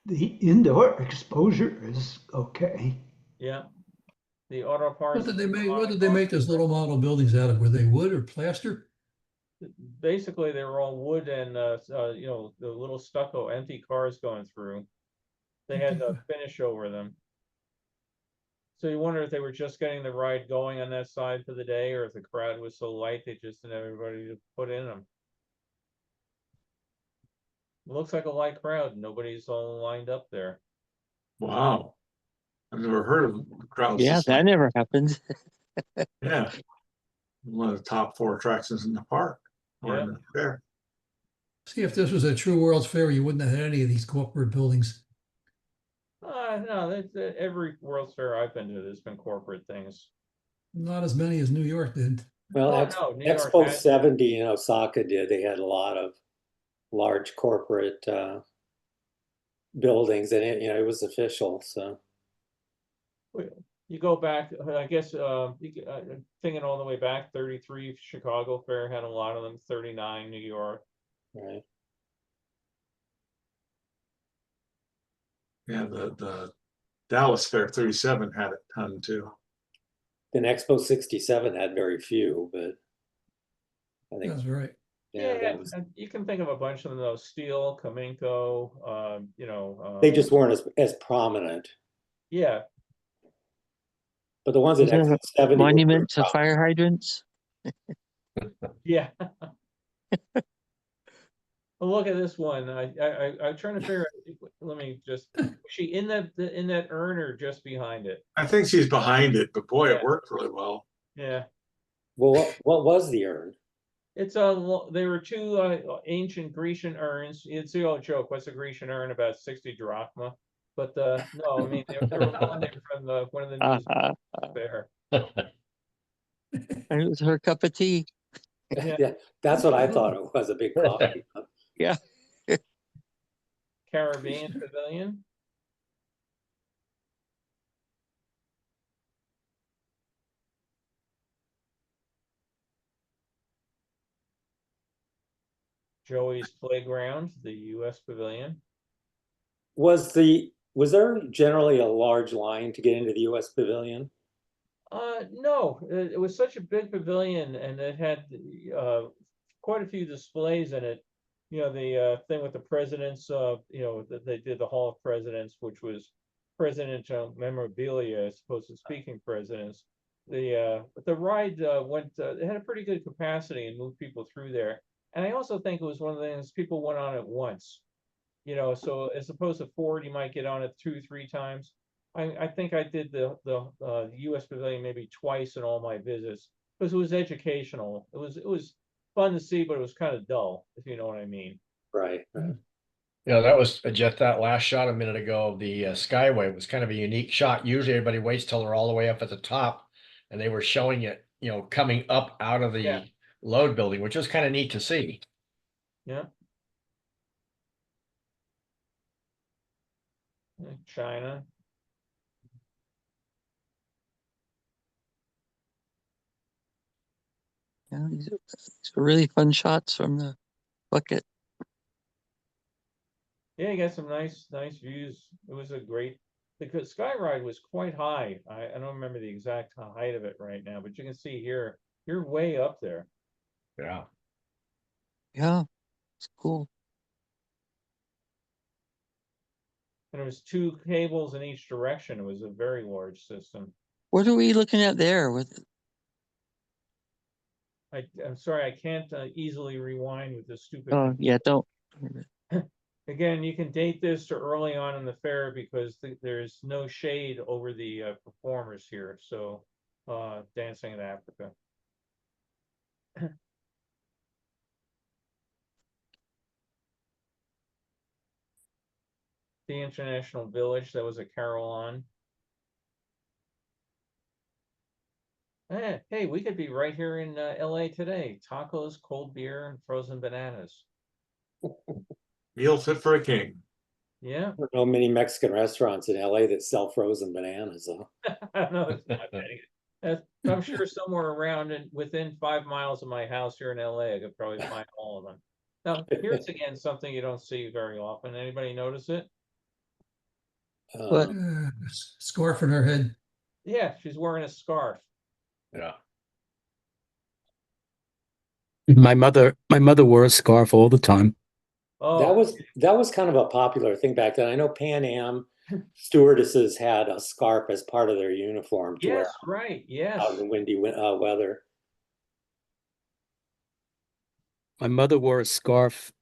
the indoor exposure is okay. Yeah. The auto parts. What did they make those little model buildings out of? Were they wood or plaster? Basically, they were all wood and you know, the little stucco empty cars going through. They had a finish over them. So you wonder if they were just getting the ride going on that side for the day, or if the crowd was so light they just didn't have everybody to put in them. looks like a light crowd. Nobody's all lined up there. Wow. I've never heard of crowds. Yeah, that never happened. Yeah. One of the top 4 attractions in the park or in the fair. See, if this was a true World's Fair, you wouldn't have had any of these corporate buildings. No, every World's Fair I've been to, there's been corporate things. Not as many as New York did. Well, Oh, no, New York Expo has- 70 in Osaka did. They had a lot of large corporate buildings, and it was official. So You go back, I guess, thinking all the way back, 33 Chicago Fair had a lot of them, 39 New York. right. Yeah, the Dallas Fair 37 had a ton too. Then Expo 67 had very few, but I think That's right. yeah, that was, You can think of a bunch of them though, Steel, Kaminko, they just weren't as prominent. yeah. But the ones at Is there Expo a 70 were monument to prominent. fire hydrants? Yeah. Well, look at this one. I'm trying to figure out. Let me just. Was she in that urn or just behind it? I think she's behind it, but boy, Yeah. it worked really well. Yeah. Well, what was the urn? It's there were 2 ancient Grecian urns. It's the old joke. What's a Grecian urn? About 60 drachma. But no, I mean they were funded from one of the museums there. And it was her cup of tea. Yeah. Yeah, that's what I thought it was, a big coffee cup. Yeah. Caribbean Pavilion. Joey's Playground, the U.S. Pavilion. Was there generally a large line to get into the U.S. Pavilion? No, it was such a big pavilion, and it had quite a few displays in it. The thing with the presidents, that they did the Hall of Presidents, which was presidential memorabilia as opposed to speaking presidents. The ride it had a pretty good capacity and moved people through there. And I also think it was one of the things people went on it once. So as opposed to Ford, you might get on it 2-3 times. I think I did the U.S. Pavilion maybe twice in all my visits because it was educational. It was fun to see, but it was kind of dull, if you know what I mean. Right. Yeah, that was just that last shot a minute ago of the Skyway was kind of a unique shot. Usually everybody waits till they're all the way up at the top, and they were showing it, coming up out of the load building, which was kind of neat to see. Yeah. China. Yeah, these are really fun shots from the bucket. Yeah, you got some nice views. It was a great, because Sky Ride was quite high. I don't remember the exact height of it right now, but you can see here, you're way up there. Yeah. Yeah, it's cool. And there was 2 cables in each direction. It was a very large system. What are we looking at there with? I'm sorry, I can't easily rewind with this stupid. Oh, yeah, don't. Again, you can date this to early on in the fair because there's no shade over the performers here. So, Dancing in Africa. The International Village, that was a carol on. Hey, we could be right here in LA today. Tacos, cold beer, and frozen bananas. Meal fit for a king. Yeah. There are no many Mexican restaurants in LA that sell frozen bananas, though. No, it's not many. I'm sure somewhere around and within 5 miles of my house here in LA, I could probably find all of them. Now, here's again something you don't see very often. Anybody notice it? What? Scarf in her head. Yeah, she's wearing a scarf. Yeah. My mother wore a scarf all the time. Oh, that was kind of a popular thing back then. I know Pan Am stewardesses had a scarf as part of their uniform to yes, wear right. Yes. out in windy weather. My mother wore a scarf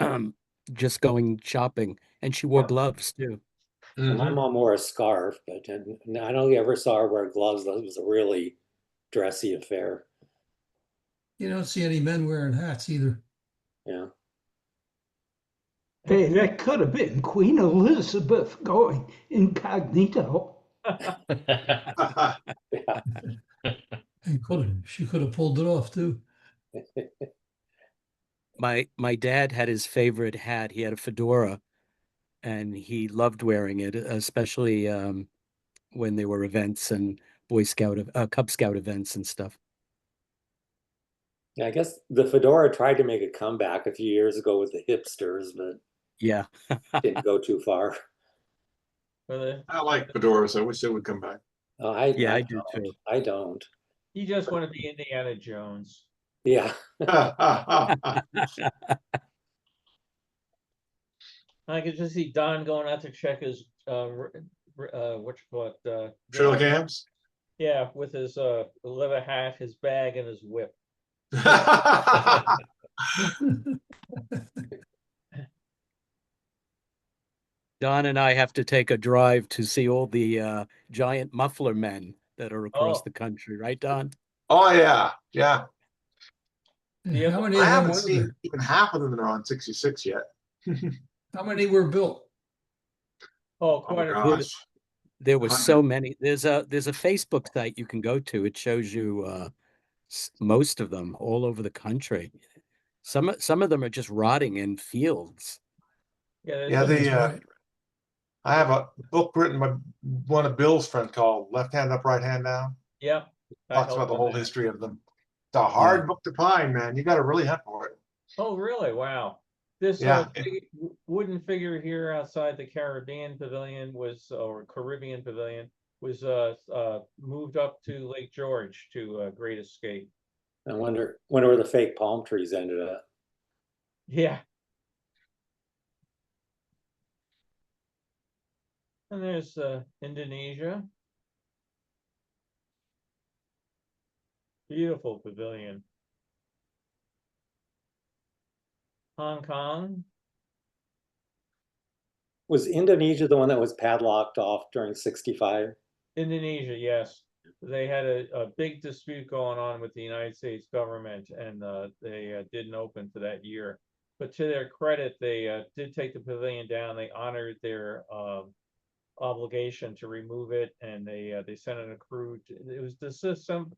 just going shopping, and she wore gloves too. And my mom wore a scarf, but I don't ever saw her wear gloves. That was a really dressy affair. You don't see any men wearing hats either. Yeah. Hey, that could have been Queen Elizabeth going incognito. Yeah. And she could have pulled it off too. My dad had his favorite hat. He had a fedora, and he loved wearing it, especially when there were events and Cub Scout events and stuff. Yeah, I guess the fedora tried to make a comeback a few years ago with the hipsters, but Yeah. didn't go too far. I like fedoras. I wish they would come back. Oh, I do don't. too. I don't. You just want to be Indiana Jones. Yeah. I could just see Don going out to check his Sherlock Hams? Yeah, with his leather hat, his bag, and his whip. Don and I have to take a drive to see all the giant muffler men that are across the country, right, Don? Oh yeah, yeah. How many I of them haven't were seen there? even half of them that are on 66 yet. How many were built? Oh, quite a few. Gosh. There were so many. There's a Facebook site you can go to. It shows you most of them all over the country. Some of them are just rotting in fields. Yeah, I have a book written by one of Bill's friends called Left Hand Up, Right Hand Down. Yeah. Talks about the whole history of them. It's a hard book to find, man. You got to really hunt for it. Oh, really? Wow. This big wooden figure here outside the Caribbean Pavilion or Caribbean Pavilion was moved up to Lake George to Great Escape. I wonder where the fake palm trees ended up. Yeah. And there's Indonesia. Beautiful pavilion. Hong Kong. Was Indonesia the one that was padlocked off during 65? Indonesia, yes. They had a big dispute going on with the United States government, and they didn't open for that year. But to their credit, they did take the pavilion down. They honored their obligation to remove it, and they sent in a crew. It was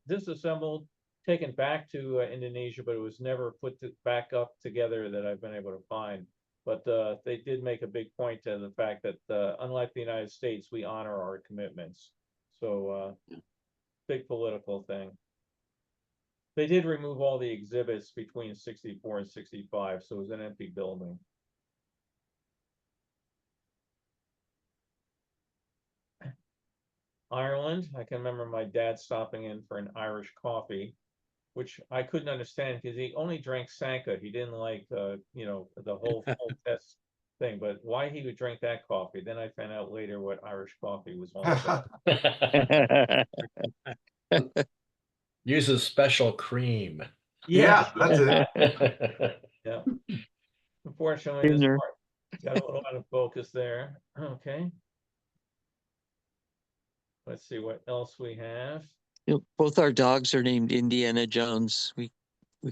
disassembled, taken back to Indonesia, but it was never put back up together that I've been able to find. But they did make a big point to the fact that unlike the United States, we honor our commitments. So big political thing. They did remove all the exhibits between 64 and 65, so it was an empty building. Ireland, I can remember my dad stopping in for an Irish coffee, which I couldn't understand because he only drank Sanka. He didn't like, the whole test thing, but why he would drink that coffee. Then I found out later what Irish coffee was all about. Uses special cream. Yeah, that's it. Yeah. Unfortunately, this part got a little out of focus there. Okay. Let's see what else we have. Both our dogs are named Indiana Jones. We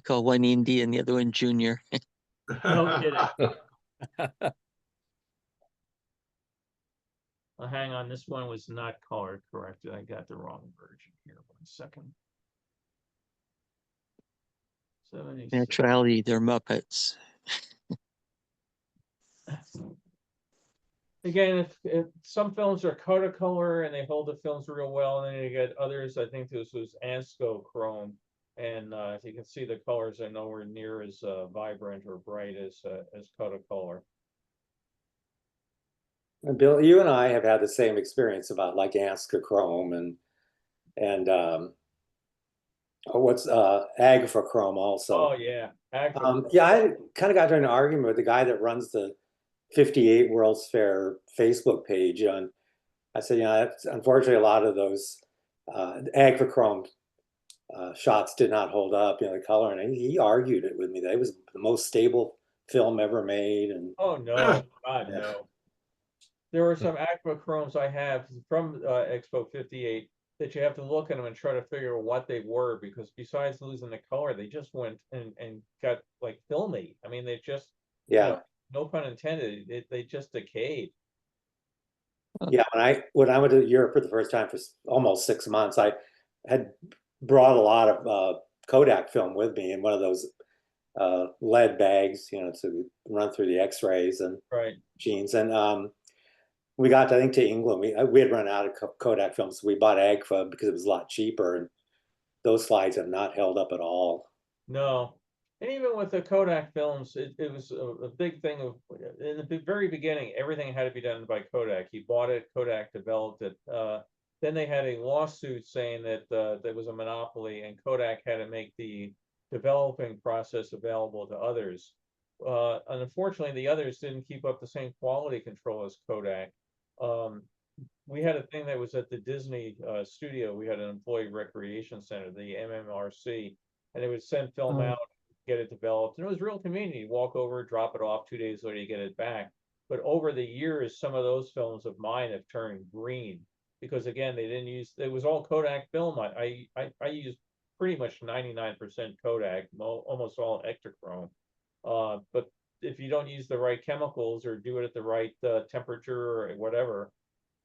call one Indy and the other one Junior. No kidding. Hang on, this one was not color corrected. I got the wrong version here. 1 second. 76. In actuality, they're Muppets. Again, if some films are color and they hold the films real well, and then you get others, I think this was Ansco Chrome, and you can see the colors are nowhere near as vibrant or bright as color. And Bill, you and I have had the same experience about like Ansco Chrome and what's Agrifochrome also. Oh yeah, I kind of got into an argument with the guy that runs the 58 World's Fair Facebook page, and I said, unfortunately, a lot of those Agrifochrome shots did not hold up, the color, and he argued it with me. That it was the most stable film ever made. And Oh, no, God, Yeah. no. There were some aquachromes I have from Expo 58 that you have to look at them and try to figure out what they were, because besides losing the color, they just went and got like filmy. I mean, they just, you yeah, know, no pun intended, they just decayed. yeah. When I went to Europe for the first time for almost 6 months, I had brought a lot of Kodak film with me in one of those lead bags, you know, to run through the X-rays and Right. machines. And we got, I think, to England. We had run out of Kodak films, so we bought Agfa because it was a lot cheaper, and those slides have not held up at all. No. And even with the Kodak films, it was a big thing of, in the very beginning, everything had to be done by Kodak. He bought it, Kodak developed it. Then they had a lawsuit saying that there was a monopoly, and Kodak had to make the developing process available to others. And unfortunately, the others didn't keep up the same quality control as Kodak. We had a thing that was at the Disney studio. We had an employee recreation center, the MMRC, and it would send film out, get it developed, and it was real convenient. You walk over, drop it off, 2 days later you get it back. But over the years, some of those films of mine have turned green because, again, they didn't use, it was all Kodak film. I used pretty much 99% Kodak, almost all Ektachrome. But if you don't use the right chemicals or do it at the right temperature or whatever,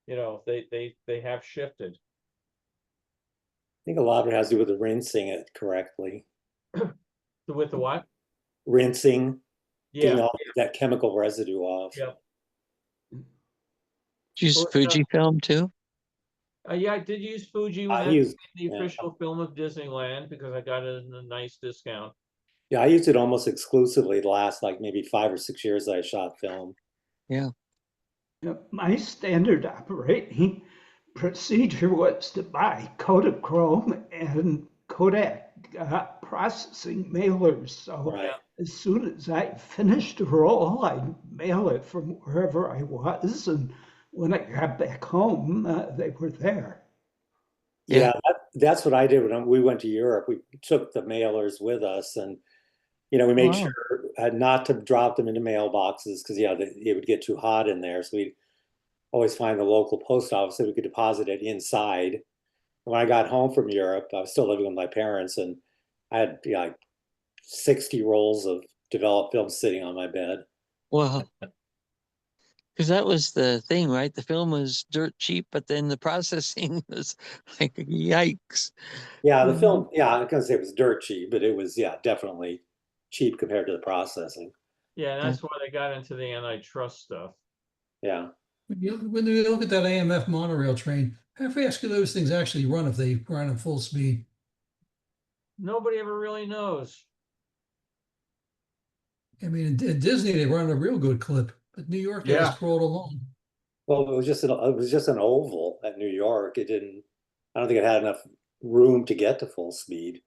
you know, they have shifted. I think a lot of it has to do with rinsing it correctly. With the what? Rinsing, getting Yeah. all that chemical residue off. Yeah. Use Well, Fujifilm too? Yeah, I did use Fuji when I that used- became the yeah. official film of Disneyland because I got it in a nice discount. Yeah, I used it almost exclusively the last like maybe 5 or 6 years that I shot film. Yeah. My standard operating procedure was to buy Kodachrome and Kodak processing mailers. So Right. as soon as I finished a roll, I'd mail it from wherever I was. And when I got back home, they were there. Yeah, that's what I did when we went to Europe. We took the mailers with us, and you know, we made Wow. sure not to drop them into mailboxes because it would get too hot in there. So we always find the local post office that we could deposit it inside. When I got home from Europe, I was still living with my parents, and I had like 60 rolls of developed film sitting on my bed. Wow. Because that was the thing, right? The film was dirt cheap, but then the processing was like, yikes. Yeah, the film, yeah, I can't say it was dirt cheap, but it was, yeah, definitely cheap compared to the processing. Yeah, that's why they got into the antitrust stuff. Yeah. When you look at that AMF monorail train, how fast can those things actually run if they run at full speed? Nobody ever really knows. I mean, in Disney, they run at a real good clip, but New York, they just crawled along. Well, it was just an oval at New York. I don't think it had enough room to get to full speed.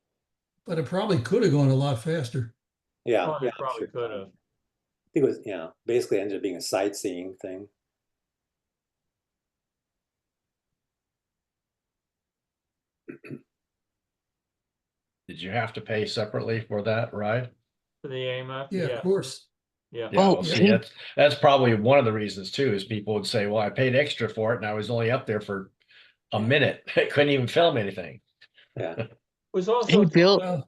But it probably could have gone a lot faster. Yeah, Well, yeah, they probably could have. I think it was, yeah, basically ended up being a sightseeing thing. Did you have to pay separately for that ride? For the AMF? Yeah, of course. Yeah. Yeah, well, see, that's probably one of the reasons too, is people would say, well, I paid extra for it and I was only up there for a minute. I couldn't even film anything. Yeah. It was also Bill,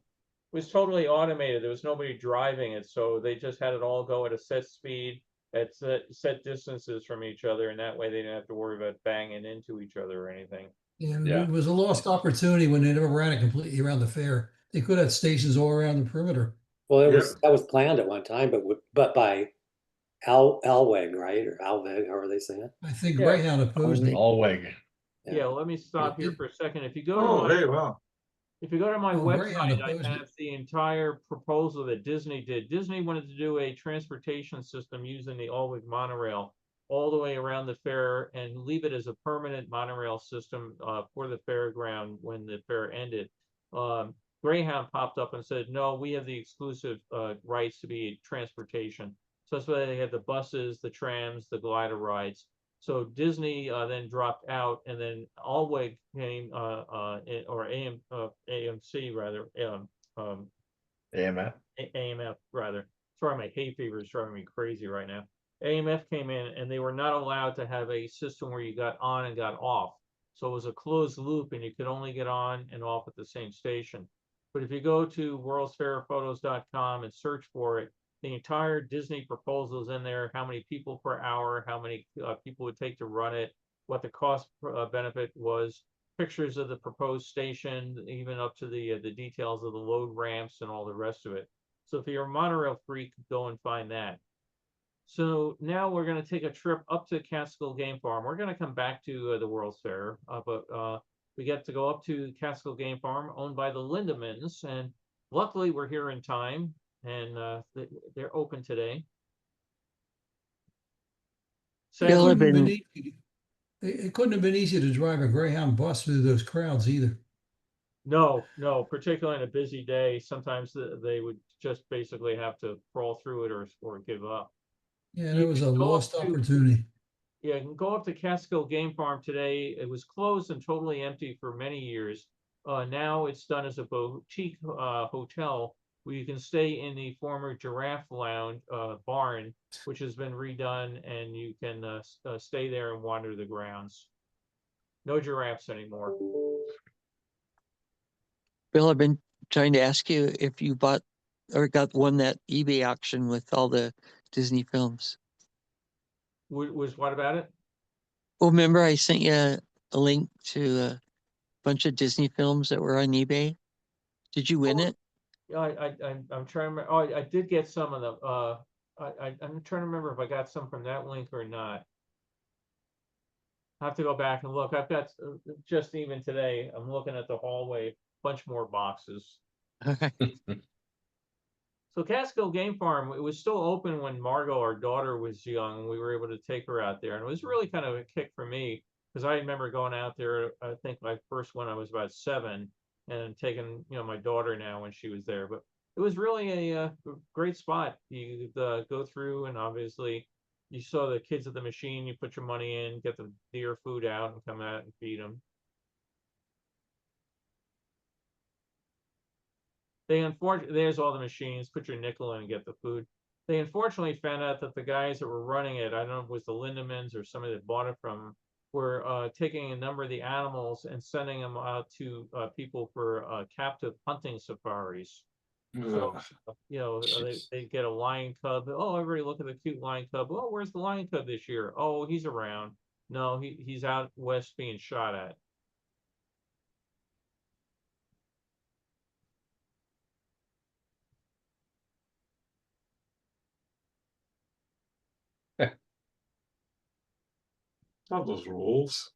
was totally automated. There was nobody driving it, so they just had it all go at a set speed, at set distances from each other, and that way they didn't have to worry about banging into each other or anything. Yeah, it was a lost opportunity when they never ran it completely around the fair. They could have stations all around the perimeter. Well, that was planned at one time, but by Alweg, right? Or Alveg, however they say it. I think Yeah. Greyhound opposed it. Alweg. Yeah, let me stop here for a second. If you go if you go to my Greyhound website, I opposed it. have the entire proposal that Disney did. Disney wanted to do a transportation system using the Alweg monorail all the way around the fair and leave it as a permanent monorail system for the fairground when the fair ended. Greyhound popped up and said, no, we have the exclusive rights to be transportation. So that's why they had the buses, the trams, the glider rides. So Disney then dropped out, and then Alweg came, or AMC rather, AMF. AMF rather. Sorry, my hay fever is driving me crazy right now. AMF came in and they were not allowed to have a system where you got on and got off. So it was a closed loop and you could only get on and off at the same station. But if you go to worldsfairphotos.com and search for it, the entire Disney proposal is in there, how many people per hour, how many people would take to run it, what the cost benefit was, pictures of the proposed station, even up to the details of the load ramps and all the rest of it. So if you're a monorail freak, go and find that. So now we're going to take a trip up to Catskill Game Farm. We're going to come back to the World's Fair, but we get to go up to Catskill Game Farm, owned by the Lindemans, and luckily we're here in time, and they're open today. It Bill, couldn't have been easy. It couldn't have been easy to drive a Greyhound bus through those crowds either. No, particularly on a busy day, sometimes they would just basically have to crawl through it or give up. Yeah, You that was a can go up lost to- opportunity. Yeah, you can go up to Catskill Game Farm today. It was closed and totally empty for many years. Now it's done as a boutique hotel where you can stay in the former Giraffe Lounge barn, which has been redone, and you can stay there and wander the grounds. No giraffes anymore. Bill, I've been trying to ask you if you bought or won that eBay auction with all the Disney films. Was what about it? Well, remember I sent you a link to a bunch of Disney films that were on eBay? Did you win it? Yeah, I'm trying to remember. Oh, I did get some of them. I'm trying to remember if I got some from that link or not. I have to go back and look. I've got just even today, I'm looking at the hallway, bunch more boxes. So Catskill Game Farm, it was still open when Margot, our daughter, was young. We were able to take her out there, and it was really kind of a kick for me because I remember going out there. I think my first one I was about 7, and taking my daughter now when she was there. But it was really a great spot. You go through, and obviously you saw the kids at the machine. You put your money in, get the deer food out, and come out and feed them. There's all the machines, put your nickel in and get the food. They unfortunately found out that the guys that were running it, I don't know if it was the Lindemans or somebody that bought it from them, were taking a number of the animals and sending them out to people for captive hunting safaris. So, they get a lion cub. Oh, everybody look at the cute lion cub. Oh, where's the lion cub this year? Oh, he's around. No, he's out west being shot at. Not those rules.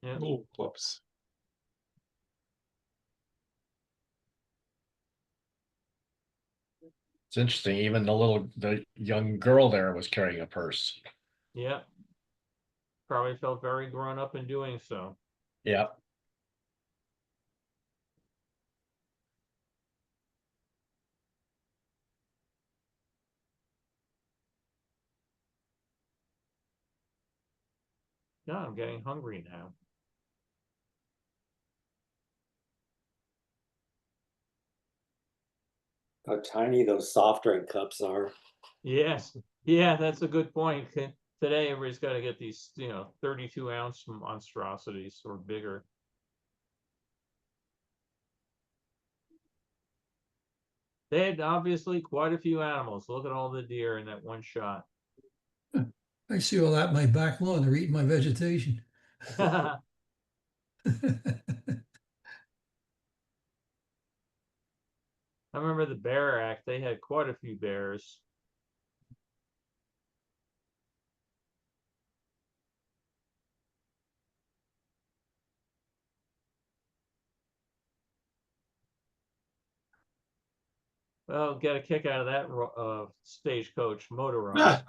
Yeah. Little clubs. It's interesting. Even the young girl there was carrying a purse. Yeah. Probably felt very grown up in doing so. Yeah. Yeah, I'm getting hungry now. How tiny those soft drink cups are. Yes. Yeah, that's a good point. Today, everybody's got to get these, 32-ounce monstrosities or bigger. They had obviously quite a few animals. Look at all the deer in that one shot. I see all that in my back lawn. They're eating my vegetation. I remember the Bear Act. They had quite a few bears. Well, get a kick out of that stagecoach motor ride.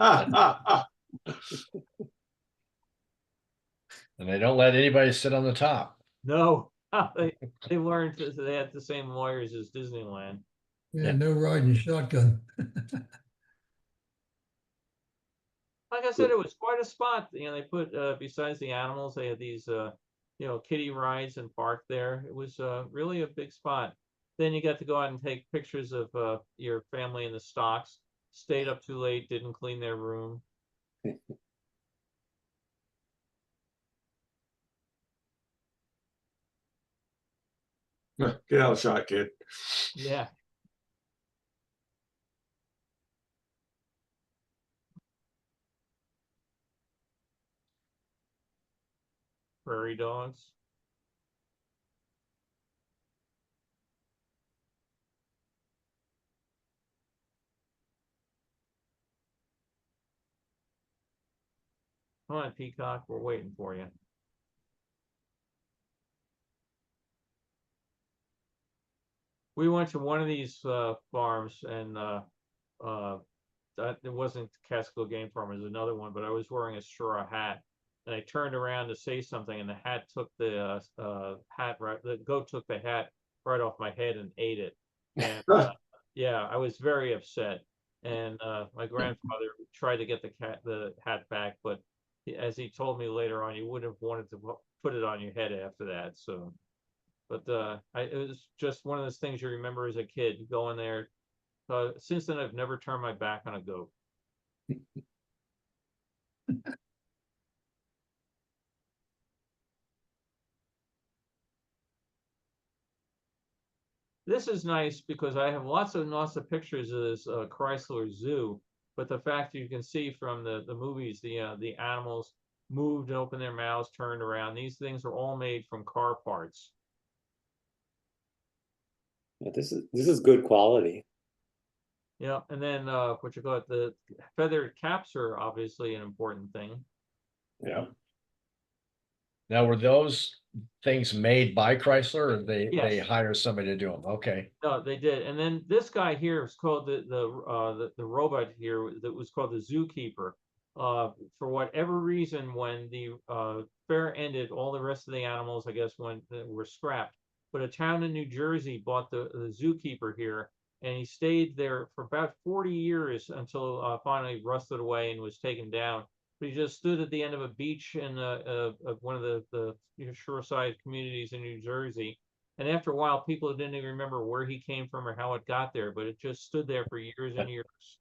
And they don't let anybody sit on the top. No, they learned that they had the same lawyers as Disneyland. Yeah, no riding shotgun. Like I said, it was quite a spot. They put besides the animals, they had these kiddie rides and park there. It was really a big spot. Then you got to go out and take pictures of your family in the stocks. stayed up too late, didn't clean their room. Get out of the shot, kid. Yeah. Prairie dogs. Come on, Peacock, we're waiting for you. We went to one of these farms, and it wasn't Catskill Game Farm, it was another one, but I was wearing a straw hat, and I turned around to say something, and the hat took the goat took the hat right off my head and ate it. And yeah, I was very upset. And my grandfather tried to get the hat back, but as he told me later on, he would have wanted to put it on your head after that. So, but it was just one of those things you remember as a kid. You go in there. Since then, I've never turned my back on a goat. This is nice because I have lots of pictures of this Chrysler Zoo, but the fact you can see from the movies, the animals moved and opened their mouths, turned around. These things are all made from car parts. Yeah, this is good quality. Yeah, and then what you call it, the feathered caps are obviously an important thing. Yeah. Now, were those things made by Chrysler, or they Yes. hire somebody to do them? Okay. No, they did. And then this guy here is called the robot here that was called the zookeeper. For whatever reason, when the fair ended, all the rest of the animals, I guess, were scrapped. But a town in New Jersey bought the zookeeper here, and he stayed there for about 40 years until finally rusted away and was taken down. But he just stood at the end of a beach in one of the shoreside communities in New Jersey. And after a while, people didn't even remember where he came from or how it got there, but it just stood there for years and years.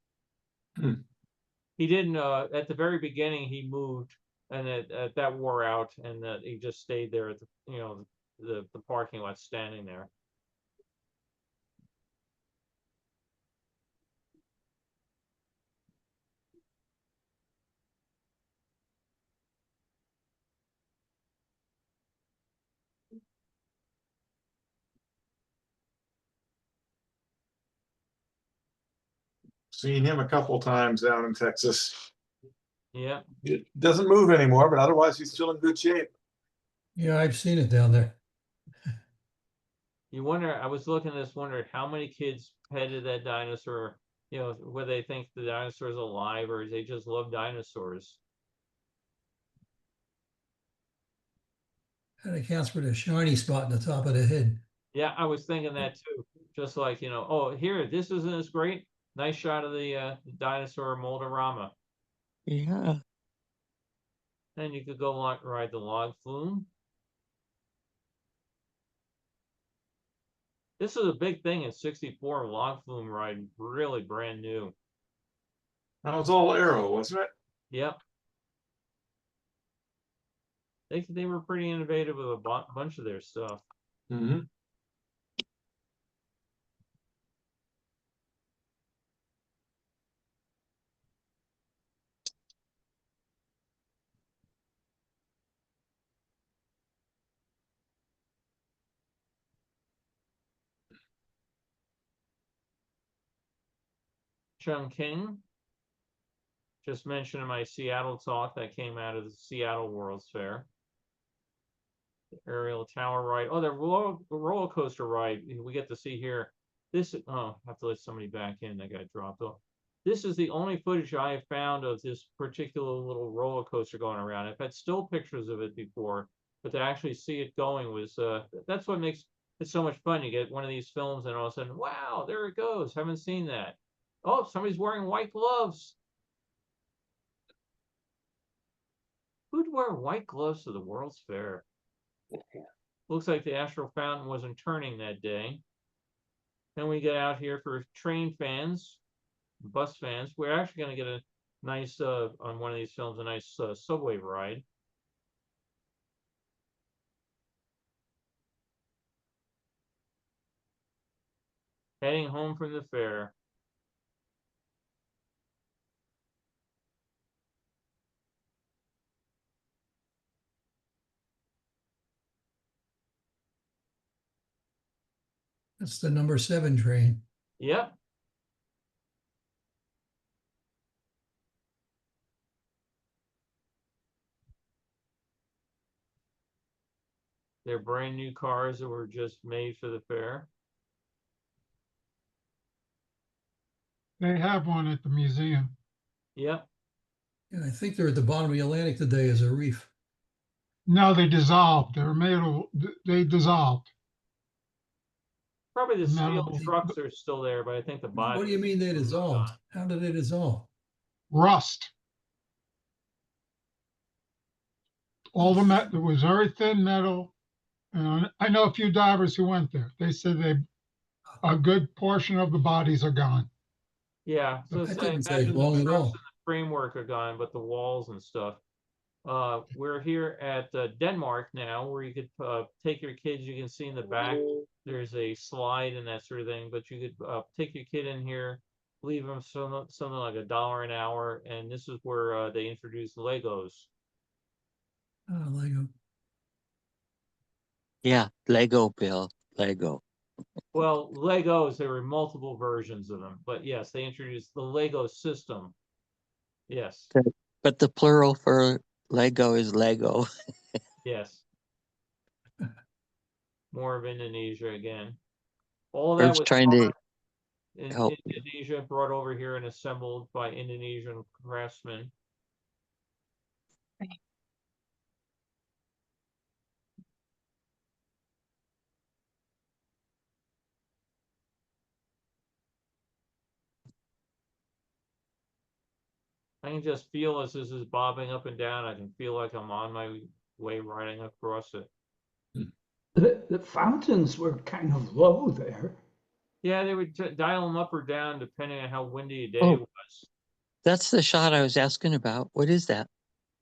He didn't, at the very beginning, he moved, and that wore out, and he just stayed there at the parking lot standing there. Seen him a couple times down in Texas. Yeah. It doesn't move anymore, but otherwise he's still in good shape. Yeah, I've seen it down there. You wonder, I was looking at this, wondering how many kids petted that dinosaur, whether they think the dinosaur is alive or they just love dinosaurs. That accounts for the shiny spot in the top of the head. Yeah, I was thinking that too. Just like, oh, here, this isn't as great. Nice shot of the dinosaur Mold-A-Rama. Yeah. Then you could go ride the log flume. This is a big thing in '64, log flume ride, really brand new. That was all aero, wasn't it? Yep. They were pretty innovative with a bunch of their stuff. Mm-hmm. Chungking, just mentioned in my Seattle talk that came out of the Seattle World's Fair. The aerial tower ride. Oh, the roller coaster ride we get to see here. This, I have to let somebody back in. That got dropped off. This is the only footage I have found of this particular little roller coaster going around. I've had still pictures of it before, but to actually see it going was, that's what makes it so much fun. You get one of these films and all of a sudden, wow, there it goes. Haven't seen that. Oh, somebody's wearing white gloves. Who'd wear white gloves to the World's Fair? Looks like the Astral Fountain wasn't turning that day. Then we get out here for train fans. bus fans. We're actually going to get a nice, on one of these films, a nice subway ride. Heading home from the fair. That's the number 7 train. Yep. They're brand new cars that were just made for the fair. They have one at the museum. Yep. And I think they're at the bottom of the Atlantic today as a reef. No, they dissolved. They dissolved. Probably the steel Metal trucks are still there, but I think the body. What do you mean they dissolved? How did they dissolve? rust. All the metal, it was very thin metal. And I know a few divers who went there. They said a good portion of the bodies are gone. Yeah, so That say, didn't take imagine the long at trucks all. and the framework are gone, but the walls and stuff. We're here at Denmark now, where you could take your kids. You can see in the back, there's a slide and that sort of thing, but you could take your kid in here, leave them something like $1 an hour, and this is where they introduce Legos. Lego. Yeah, Lego, Bill, Lego. Well, Legos, there were multiple versions of them, but yes, they introduced the Lego system. Yes. But the plural for Lego is Lego. Yes. More of Indonesia again. All I that was was trying to in help. Indonesia, brought over here and assembled by Indonesian craftsmen. I can just feel as this is bobbing up and down. I can feel like I'm on my way riding across it. The fountains were kind of low there. Yeah, they would dial them up or down depending on how windy a day Oh. it was. That's the shot I was asking about. What is that?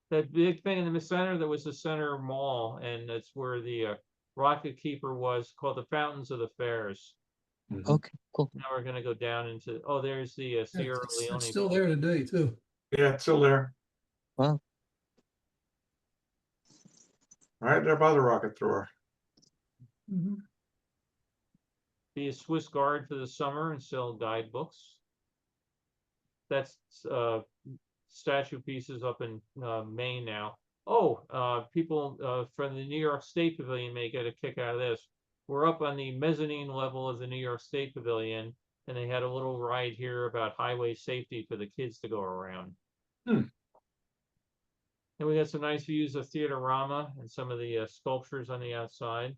That big thing in the center, that was the center mall, and that's where the Rocket Keeper was, called the Fountains of the Fairs. Okay, cool. Now we're going to go down into, oh, there's the Sierra Leone. It's still there today, too. Yeah, it's still there. Wow. Right there by the rocket thrower. Mhm. Be a Swiss Guard for the summer and sell guidebooks. That's statue pieces up in Maine now. Oh, people from the New York State Pavilion may get a kick out of this. We're up on the mezzanine level of the New York State Pavilion, and they had a little ride here about highway safety for the kids to go around. And we got some nice views of Theaterama and some of the sculptures on the outside.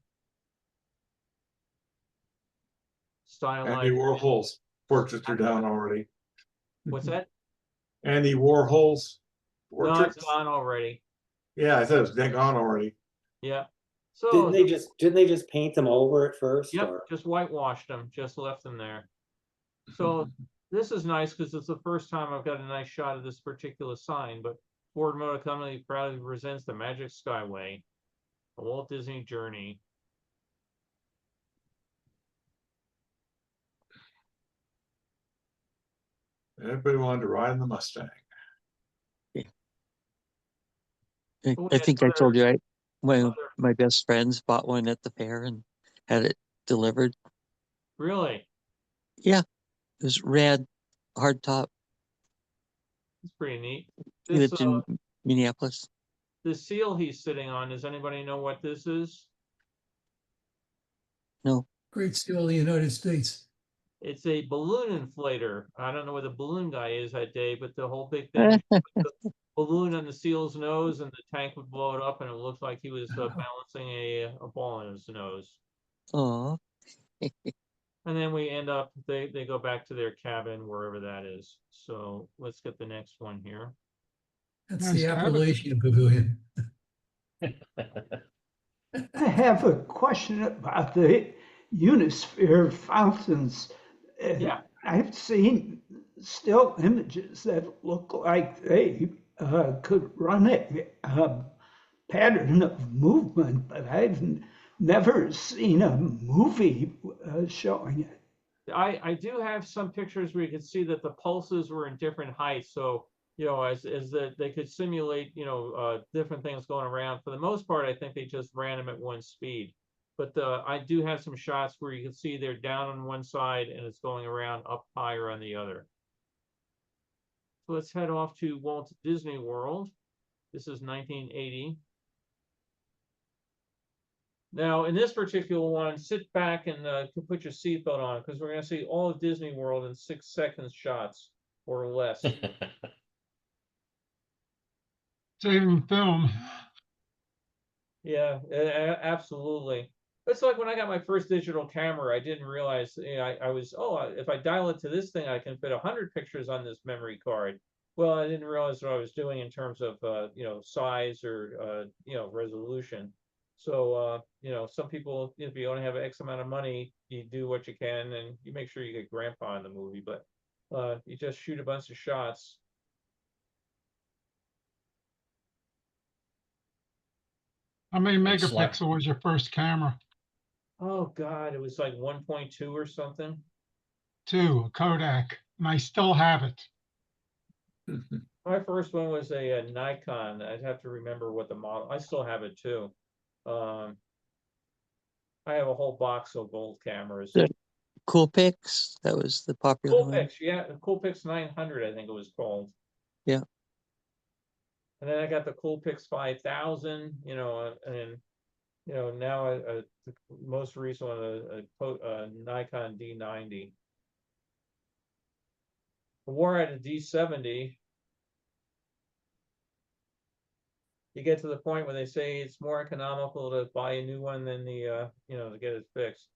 Stylized. Andy Warhol's portraits are down already. What's that? Andy Warhol's No, portraits. it's gone already. Yeah, I thought it was gone already. Yeah. So Didn't they just paint them over at first? Yep, Or? just whitewashed them, just left them there. So this is nice because it's the first time I've got a nice shot of this particular sign, but Ford Motor Company proudly presents the Magic Skyway, a Walt Disney journey. Everybody wanted to ride in the Mustang. I think I told you my best friends bought one at the fair and had it delivered. Really? Yeah, it was rad, hardtop. It's pretty neat. He This, lived in Minneapolis. the seal he's sitting on, does anybody know what this is? No. Great Seal of the United States. It's a balloon inflator. I don't know where the balloon guy is that day, but the whole big thing, the balloon on the seal's nose, and the tank would blow it up, and it looked like he was balancing a ball on his nose. Oh. And then we end up, they go back to their cabin, wherever that is. So let's get the next one here. That's Nice the to have it. Appalachian Pavilion. I have a question about the Unisphere fountains. Yeah. I've seen still images that look like they could run a pattern of movement, but I've never seen a movie showing it. I do have some pictures where you can see that the pulses were in different heights. So, as they could simulate, different things going around. For the most part, I think they just ran them at one speed. But I do have some shots where you can see they're down on one side and it's going around up higher on the other. So let's head off to Walt Disney World. This is 1980. Now, in this particular one, sit back and put your seatbelt on because we're going to see all of Disney World in 6 seconds shots or less. Saving film. Yeah, absolutely. It's like when I got my first digital camera, I didn't realize I was, if I dial it to this thing, I can fit 100 pictures on this memory card. Well, I didn't realize what I was doing in terms of, size or, resolution. So, some people, if you only have X amount of money, you do what you can and you make sure you get grandpa in the movie, but you just shoot a bunch of shots. How many megapixel was your first camera? Oh God, it was like 1.2 or something. 2, a Kodak, and I still have it. My first one was a Nikon. I'd have to remember what the model. I still have it too. I have a whole box of old cameras. The Coolpix, that was the popular one. Coolpix, yeah, the Coolpix 900, I think it was called. Yeah. And then I got the Coolpix 5000, and now the most recent one, a Nikon D90. I wore out a D70. You get to the point where they say it's more economical to buy a new one than to get it fixed.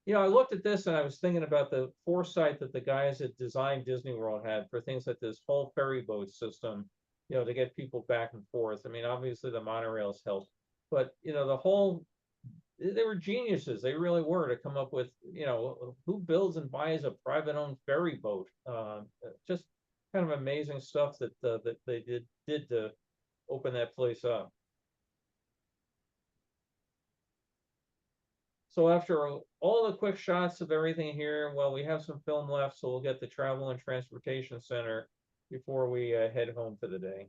I looked at this and I was thinking about the foresight that the guys that designed Disney World had for things like this whole ferry boat system, to get people back and forth. I mean, obviously the monorails helped, but they were geniuses. They really were, to come up with, who builds and buys a private owned ferry boat. Just kind of amazing stuff that they did to open that place up. So after all the quick shots of everything here, well, we have some film left, so we'll get the Travel and Transportation Center before we head home for the day.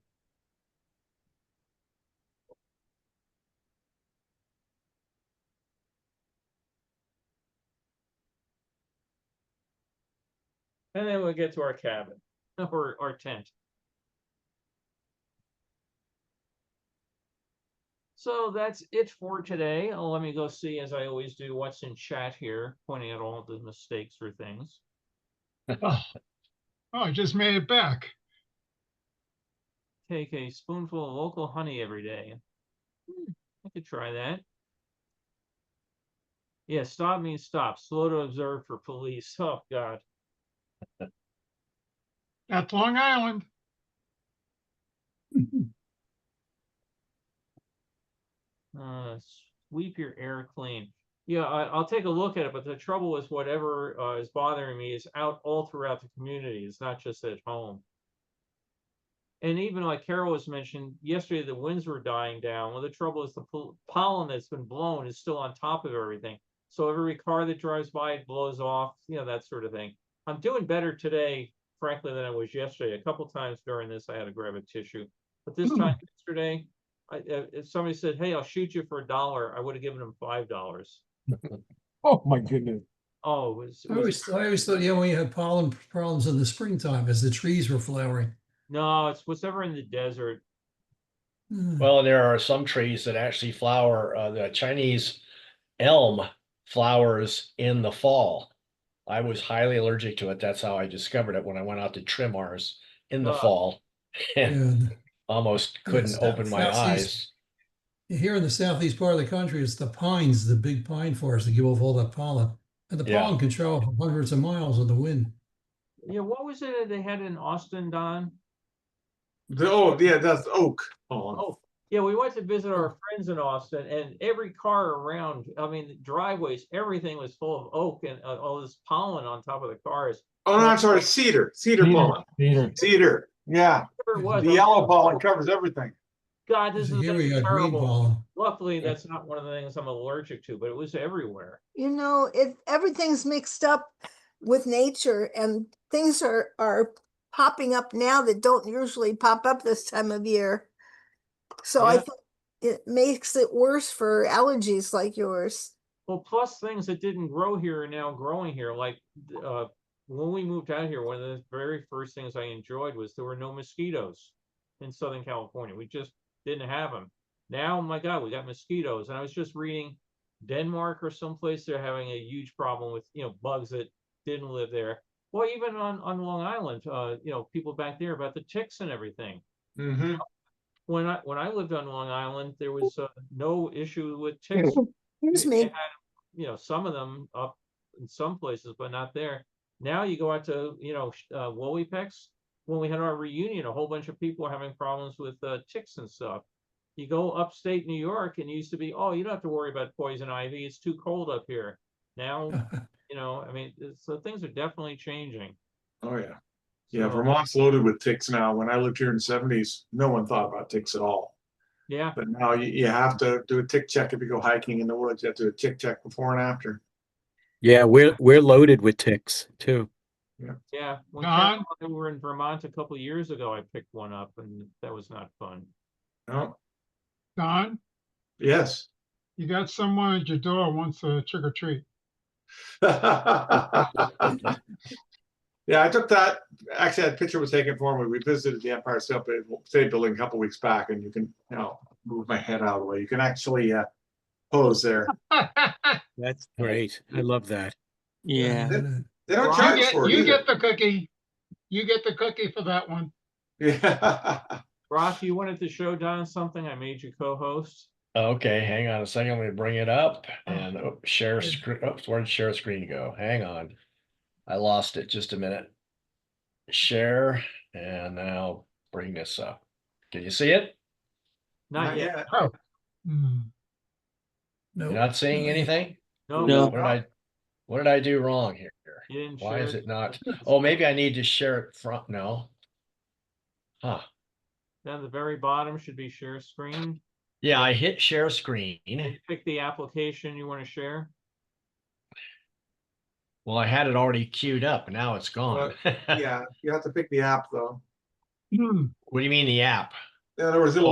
And then we'll get to our cabin or our tent. So that's it for today. Let me go see, as I always do, what's in chat here, pointing out all the mistakes or things. Oh, I just made it back. Take a spoonful of local honey every day. I could try that. Yeah, stop means stop. Slow to observe for police. Oh, God. That's Long Island. Sweep your air clean. Yeah, I'll take a look at it, but the trouble is whatever is bothering me is out all throughout the community. It's not just at home. And even like Carol was mentioned, yesterday the winds were dying down. Well, the trouble is the pollen that's been blown is still on top of everything. So every car that drives by, it blows off, that sort of thing. I'm doing better today, frankly, than I was yesterday. A couple times during this, I had to grab a tissue. But this time yesterday, if somebody said, "Hey, I'll shoot you for $1," I would have given them $5. Oh my goodness! Oh, I always thought, when you had pollen problems in the springtime as the trees were flowering. No, it's whatever in the desert. Well, there are some trees that actually flower. The Chinese elm flowers in the fall. I was highly allergic to it. That's how I discovered it when I went out to trim ours in the fall. And almost couldn't open my eyes. Here in the southeast part of the country, it's the pines, the big pine forest that give off all that pollen. And the pollen can travel for hundreds of miles with the wind. Yeah, what was it that they had in Austin, Don? That's oak. Oh, yeah, we went to visit our friends in Austin, and every car around, I mean, the driveways, everything was full of oak and all this pollen on top of the cars. Oh, no, I'm sorry, cedar pollen. Cedar, yeah. Whatever it was, The yellow pollen covers everything. God, this is Here gonna we be got green terrible. pollen. Luckily, that's not one of the things I'm allergic to, but it was everywhere. You know, everything's mixed up with nature, and things are popping up now that don't usually pop up this time of year. So I Yeah. think it makes it worse for allergies like yours. Well, plus things that didn't grow here are now growing here. Like when we moved out here, one of the very first things I enjoyed was there were no mosquitoes in Southern California. We just didn't have them. Now, oh my God, we got mosquitoes. And I was just reading Denmark or someplace, they're having a huge problem with, bugs that didn't live there. Well, even on Long Island, people back there about the ticks and everything. Mm-hmm. When I lived on Long Island, there was no issue with ticks. Excuse They me. had, some of them up in some places, but not there. Now you go out to, Woolly Pecks. When we had our reunion, a whole bunch of people are having problems with ticks and stuff. You go upstate New York, and it used to be, oh, you don't have to worry about poison ivy. It's too cold up here. Now, so things are definitely changing. Oh, yeah. Yeah, So, Vermont's loaded with ticks now. When I lived here in the 70s, no one thought about ticks at all. yeah. But now you have to do a tick check if you go hiking in the woods. You have to do a tick check before and after. Yeah, we're loaded with ticks too. Yeah. When Don? we were in Vermont a couple of years ago, I picked one up, and that was not fun. No. Don, Yes. you got someone at your door who wants a trick or treat. Yeah, I took that. Actually, that picture was taken for me. We visited the Empire State Building a couple weeks back, and you can move my head out of the way. You can actually pose there. That's great. I love that. Yeah. They don't Well, charge for it You either. get the cookie. You get the cookie for that one. Yeah. Rock, you wanted to show Don something? I made you co-host. Okay, hang on a second. Let me bring it up and share screen. Oops, where did share screen go? Hang on. I lost it. Just a minute. Share, and now bring this up. Can you see it? Not yet. Oh. Hmm. No, You're not seeing anything? No. No. What did I do wrong here? You didn't Why share is it not? Oh, maybe I need to share it from. No. Huh. Down the very bottom should be share screen. Yeah, I hit share screen. You pick the application you want to share. Well, I had it already queued up, and now it's gone. Yeah, you have to pick the app though. What do you mean the app? In other words, a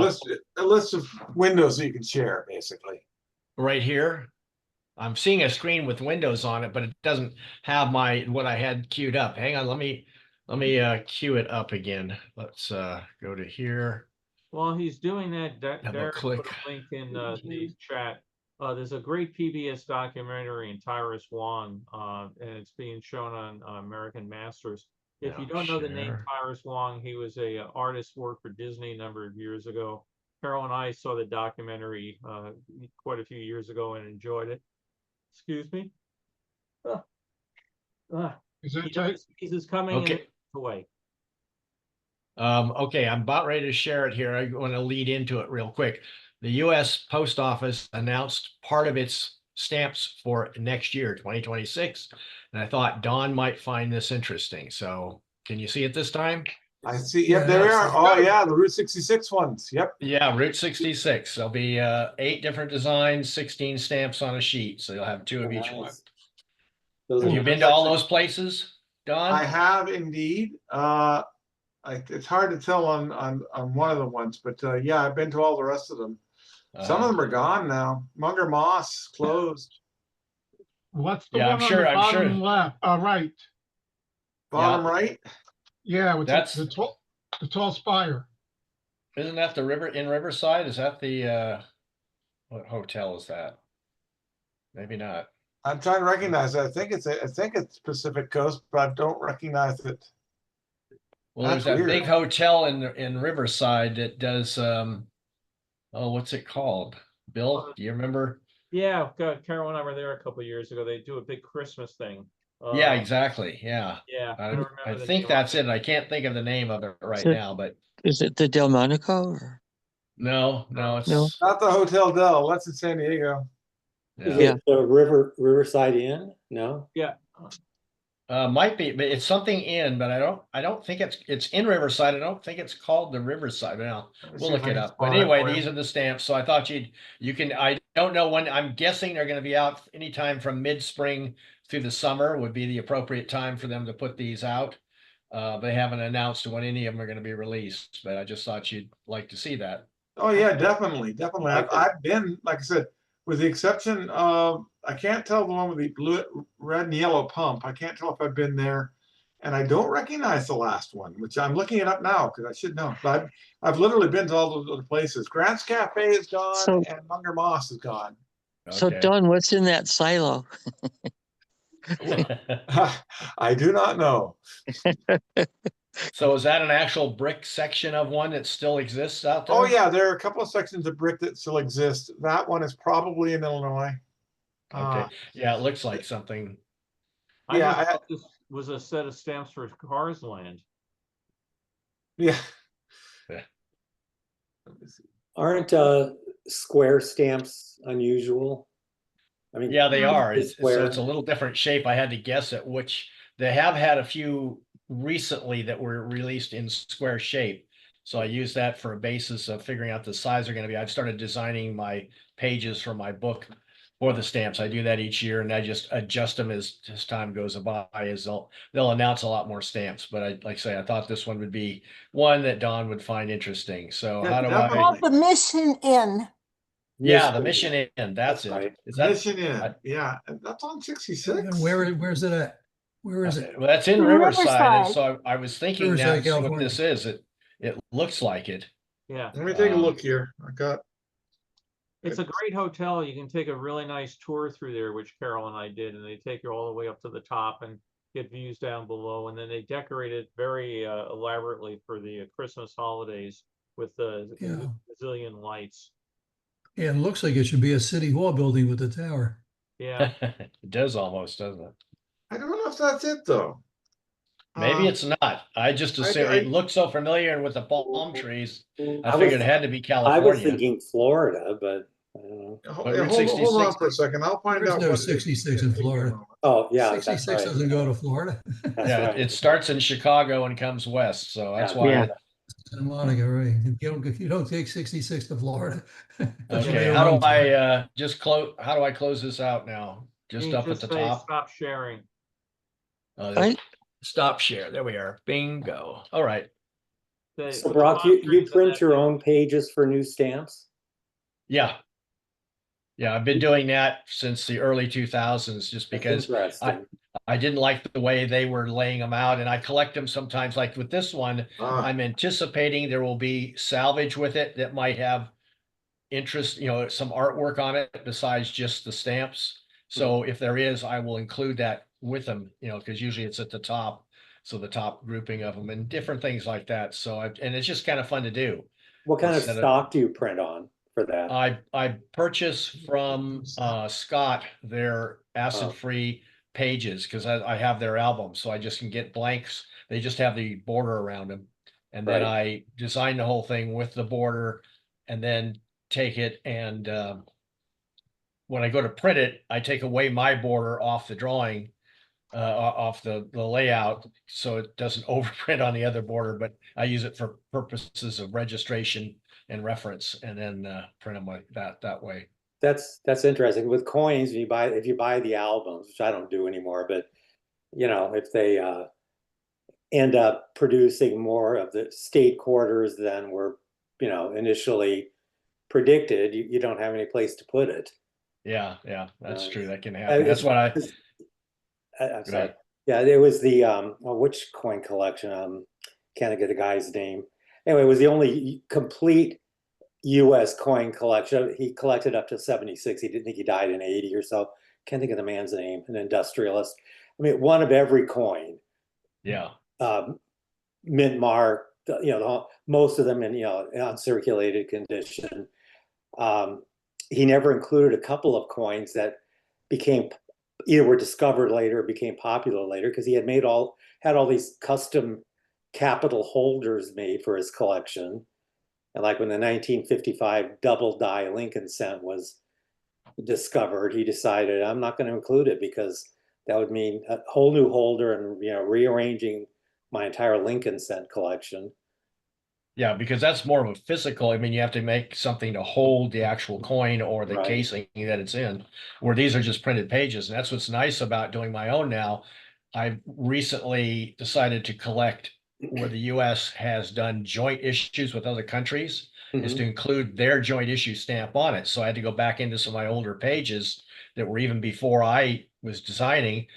list of windows that you can share, basically. Right here. I'm seeing a screen with windows on it, but it doesn't have what I had queued up. Hang on, let me queue it up again. Let's go to here. While he's doing that, Derek click. put a link in the chat. There's a great PBS documentary in Tyrus Wong, and it's being shown on American Masters. If you don't know the name Tyrus Wong, he was a artist, worked for Disney a number of years ago. Carol and I saw the documentary quite a few years ago and enjoyed it. Excuse me. He's coming Okay. away. Okay, I'm about ready to share it here. I want to lead into it real quick. The U.S. Post Office announced part of its stamps for next year, 2026. And I thought Don might find this interesting. So can you see it this time? I see. Yep, there we are. Oh, yeah, the Route 66 ones. Yep. Yeah, Route 66. There'll be 8 different designs, 16 stamps on a sheet. So you'll have 2 of each one. Have you been to all those places, Don? I have indeed. It's hard to tell on one of the ones, but yeah, I've been to all the rest of them. Some of them are gone now. Munger Moss closed. What's the Yeah, one I'm on sure- the I'm bottom sure. left? Right. Bottom right. Yeah, with That's- the tall spire. Isn't that the Riverside? Is that the what hotel is that? Maybe not. I'm trying to recognize it. I think it's Pacific Coast, but I don't recognize it. Well, That's there's that weird. big hotel in Riverside that does what's it called? Bill, do you remember? Yeah, Carol and I were there a couple of years ago. They do a big Christmas thing. Yeah, exactly. Yeah. Yeah, I don't I remember the think name that's of it. I can't think of the name of it right it- now, but Is it the Delmonico? Or? no, it's No. Not the Hotel Del. That's in San Diego. Is yeah. it the Riverside Inn? No. Yeah. Might be, but it's something in, but I don't think it's in Riverside. I don't think it's called the Riverside. Now Let me we'll see if look I it can up. But spot it anyway, for you. these are the stamps. So I thought I don't know when, I'm guessing they're going to be out anytime from mid-spring through the summer would be the appropriate time for them to put these out. They haven't announced when any of them are going to be released, but I just thought you'd like to see that. Oh yeah, definitely, definitely. Like it. I've been, like I said, with the exception of, I can't tell the one with the blue, red and yellow pump. I can't tell if I've been there, and I don't recognize the last one, which I'm looking it up now because I should know. But I've literally been to all those other places. Grant's Cafe is gone, So, and Munger Moss is gone. so Okay. Don, what's in that silo? I do not know. So is that an actual brick section of one that still exists out there? Oh yeah, there are a couple of sections of brick that still exist. That one is probably in Illinois. Okay. Yeah, it looks like something. I Yeah, just thought this was a set of stamps for Cars Land. yeah. Yeah. Let me see. Aren't square stamps unusual? I mean, Yeah, they are. So square. it's a little different shape. I had to guess at which they have had a few recently that were released in square shape. So I used that for a basis of figuring out the size they're going to be. I've started designing my pages for my book for the stamps. I do that each year and I just adjust them as time goes by, as they'll announce a lot more stamps. But like I say, I thought this one would be one that Don would find interesting. So Yeah, how do definitely. Called the Mission Inn. Yeah, the Mission Inn. That's it. right. Is that Mission Inn. Yeah, and that's on 66. And where's it at? Where is it? well, that's in In Riverside, and Riverside. so I was thinking Riverside, that's what California. this is. It looks like it. Yeah, Let me take a look here. I got. it's a great hotel. You can take a really nice tour through there, which Carol and I did, and they take you all the way up to the top and get views down below. And then they decorate it very elaborately for the Christmas holidays with the Yeah. gazillion lights. Yeah, it looks like it should be a city hall building with the tower. Yeah, It does almost, doesn't it? I don't know if that's it though. Maybe it's not. I just assumed it looked so familiar, and with the palm trees, I figured it had to be I was California. thinking Florida, but I don't know. Hold on for a second. I'll find There's out. no what 66 in Florida. Oh yeah, that's 66 right. doesn't go to Florida. That's Yeah, right. it starts in Chicago and comes west, so that's Yeah. why. Yeah. Santa Monica, right? You don't take 66 to Florida. That's where Okay, they how run do I just close? How do I close this out now? Just you up at just the say top. stop sharing. I, Stop share. There we are. Bingo. All right. So Brock, you print your own pages for new stamps? Yeah. Yeah, I've been doing that since the early 2000s just because Interesting. I didn't like the way they were laying them out, and I collect them sometimes. Like with this one, I'm anticipating there will be salvage with it that might have interest, some artwork on it besides just the stamps. So if there is, I will include that with them, because usually it's at the top. So the top grouping of them and different things like that. So and it's just kind of fun to do. What kind of stock do you print on for that? I purchase from Scott their acid-free pages because I have their album, so I just can get blanks. They just have the border around them, and then I design the whole thing with the border, and then take it and when I go to print it, I take away my border off the drawing, off the layout, so it doesn't overprint on the other border. But I use it for purposes of registration and reference, and then print them like that way. That's interesting. With coins, if you buy the albums, which I don't do anymore, but if they end up producing more of the state quarters than were initially predicted, you don't have any place to put it. Yeah, that's true. That can happen. That's what I'm sorry. Yeah, it was the which coin collection? Can't get the guy's name. Anyway, it was the only complete U.S. coin collection. He collected up to 76. He didn't think he died in 80 or so. Can't think of the man's name. An industrialist. I mean, one of every coin. Yeah. Mint mark. Most of them in uncirculated condition. He never included a couple of coins that either were discovered later or became popular later, because he had had all these custom capital holders made for his collection. And like when the 1955 double die Lincoln cent was discovered, he decided, I'm not going to include it because that would mean a whole new holder and, rearranging my entire Lincoln cent collection. Yeah, because that's more of a physical. I mean, you have to make something to hold the actual coin or the Right. casing that it's in, where these are just printed pages. And that's what's nice about doing my own now. I've recently decided to collect where the US has done joint issues with other countries, is to include their joint issue stamp on it. So I had to go back into some of my older pages that were even before I was designing,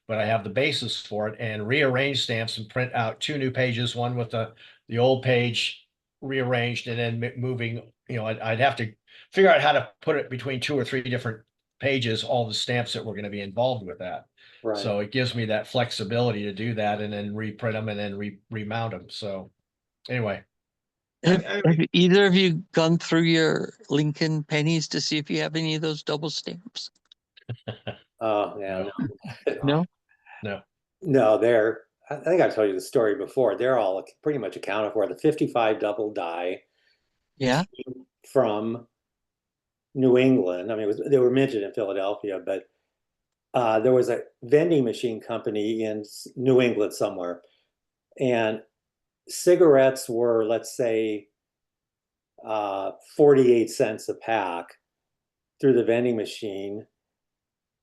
but I have the basis for it, and rearrange stamps and print out 2 new pages, one with the old page rearranged and then moving, I'd have to figure out how to put it between 2 or 3 different pages, all the stamps that were going to be involved with that. Right. So it gives me that flexibility to do that and then reprint them and then remount them. So anyway. Have either of you gone through your Lincoln pennies to see if you have any of those double stamps? Oh, yeah. No? No. No, I think I've told you the story before. They're all pretty much accounted for. The 55 double die. Yeah. From New England. I mean, they were minted in Philadelphia, but there was a vending machine company in New England somewhere, and cigarettes were, let's say, 48 cents a pack through the vending machine.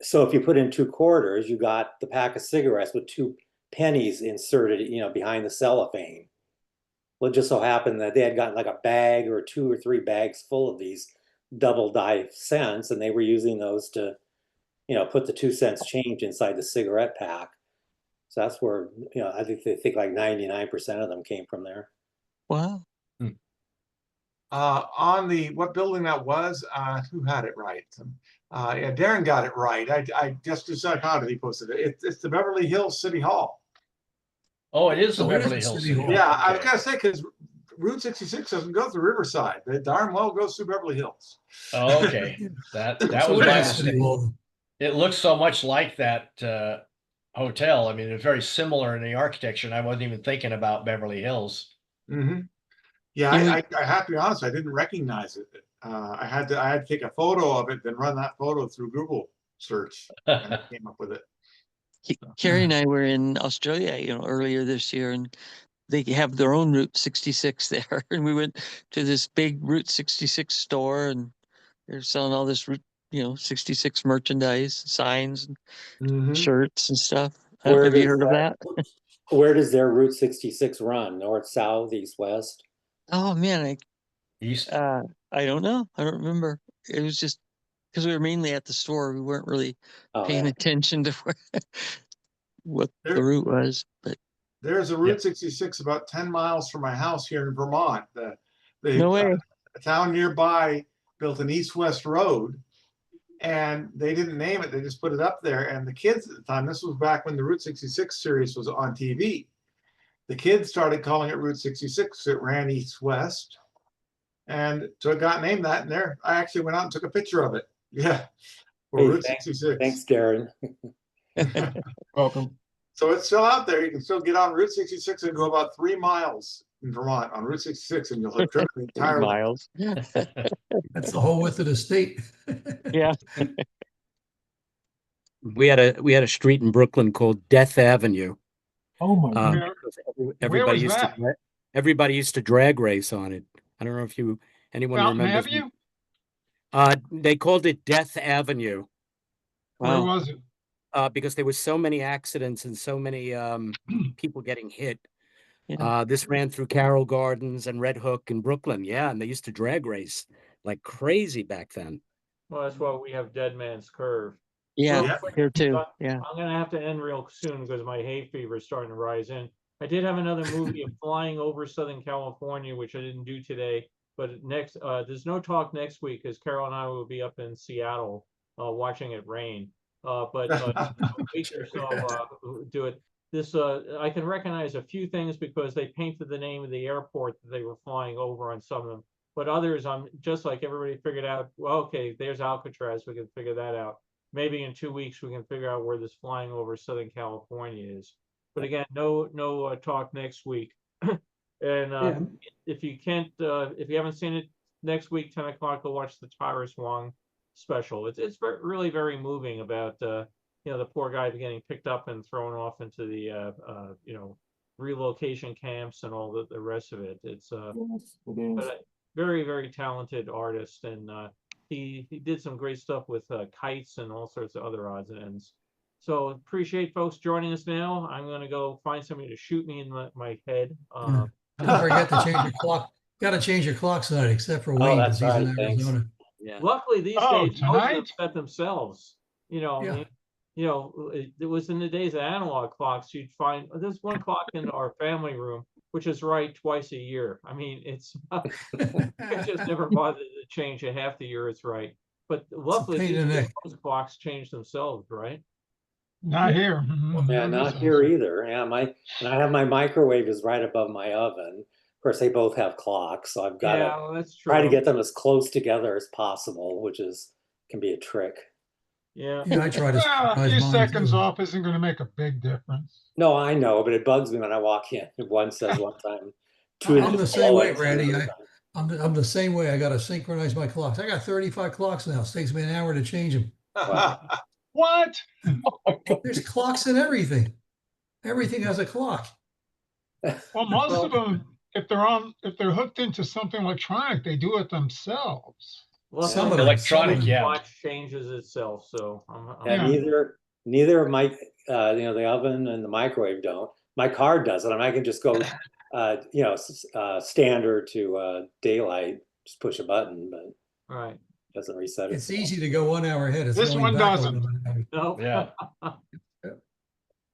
So if you put in 2 quarters, you got the pack of cigarettes with 2 pennies inserted, behind the cellophane. Well, it just so happened that they had gotten like a bag or 2 or 3 bags full of these double die cents, and they were using those to, put the 2 cents change inside the cigarette pack. So that's where, I think like 99% of them came from there. Wow. On what building that was, who had it right? Yeah, Darren got it right. I just decided how did he posted it. It's the Beverly Hills City Hall. Oh, it is the Oh, it is Beverly the Hills City City Hall. Yeah, Hall. I was Okay. gonna say, because Route 66 doesn't go through Riverside. It darn well goes through Beverly Hills. Oh, okay. That So was it my is City mistake. Hall. It looks so much like that hotel. I mean, it's very similar in the architecture, and I wasn't even thinking about Beverly Hills. Mm-hmm. Yeah, I have to be honest, I didn't recognize it. I had to take a photo of it, then run that photo through Google search, and I came up with it. Carrie and I were in Australia, earlier this year, and they have their own Route 66 there. And we went to this big Route 66 store, and they're selling all this Route, 66 merchandise, signs, and shirts and stuff. Have you heard of that? Where does their Route 66 run? North, south, east, west? Oh man, East. I don't know. I don't remember. It was just because we were mainly at the store. We weren't really paying attention to what the route was. But there's a Route 66 about 10 miles from my house here in Vermont. No way. A town nearby built an east-west road, and they didn't name it. They just put it up there. And the kids at the time, this was back when the Route 66 series was on TV. The kids started calling it Route 66. It ran east-west. And so it got named that. And there, I actually went out and took a picture of it. Yeah. For Route 66. Thanks, Darren. Welcome. So it's still out there. You can still get on Route 66 and go about 3 miles in Vermont on Route 66, and you'll have driven the entire miles. That's the whole width of the state. Yeah. We had a street in Brooklyn called Death Avenue. Oh my God. Everybody used to drag race on it. I don't know if anyone remembers. They called it Death Avenue. Where was it? Because there was so many accidents and so many people getting hit. This ran through Carroll Gardens and Red Hook in Brooklyn. Yeah, and they used to drag race like crazy back then. Well, that's why we have Dead Man's Curve. Yeah, here too. Yeah. I'm going to have to end real soon because my hay fever is starting to rise in. I did have another movie of flying over Southern California, which I didn't do today. But there's no talk next week because Carol and I will be up in Seattle watching it rain. But a week or so do it. I can recognize a few things because they painted the name of the airport that they were flying over on some of them. But others, I'm just like everybody figured out, well, okay, there's Alcatraz. We can figure that out. Maybe in 2 weeks we can figure out where this flying over Southern California is. But again, no talk next week. And if you haven't seen it next week, 10 o'clock, go watch the Tyrus Wong special. It's really very moving about the poor guy getting picked up and thrown off into the, relocation camps and all the rest of it. It's but a very, very talented artist, and he did some great stuff with kites and all sorts of other odds and ends. So appreciate folks joining us now. I'm going to go find somebody to shoot me in my head. Don't forget to change your clock. Got to change your clocks tonight, except for Wayne, because he's in Arizona. Yeah. Luckily, these days, most of them tonight? set themselves. Yeah. It was in the days of analog clocks. You'd find there's one clock in our family room, which is right twice a year. I mean, it's it just never bothered to change it half the year. It's right, but luckily pain in the neck. those clocks change themselves, right? Not here. Yeah, not here either. Yeah, and I have my microwave is right above my oven. Of course, they both have clocks, so I've got to that's true. try to get them as close together as possible, which can be a trick. Yeah, I try to. Well, a synchronize few mine, seconds too. off isn't going to make a big difference. No, I know, but it bugs me when I walk in. One says one time, I'm the same way, Randy. I'm the same way. I got to synchronize my clocks. I got 35 clocks now. It takes me an hour to change them. What? There's clocks in everything. Everything has a clock. Well, most of them, if they're hooked into something electronic, they do it themselves. well, Some of them, Electronic, yeah. watch changes itself. So Yeah, neither of my the oven and the microwave don't. My car does it. I mean, I can just go standard to daylight, just push a button, but right. Doesn't reset It's itself. easy to go 1 hour ahead. It's This going one back doesn't. 1 hour. No. Yeah.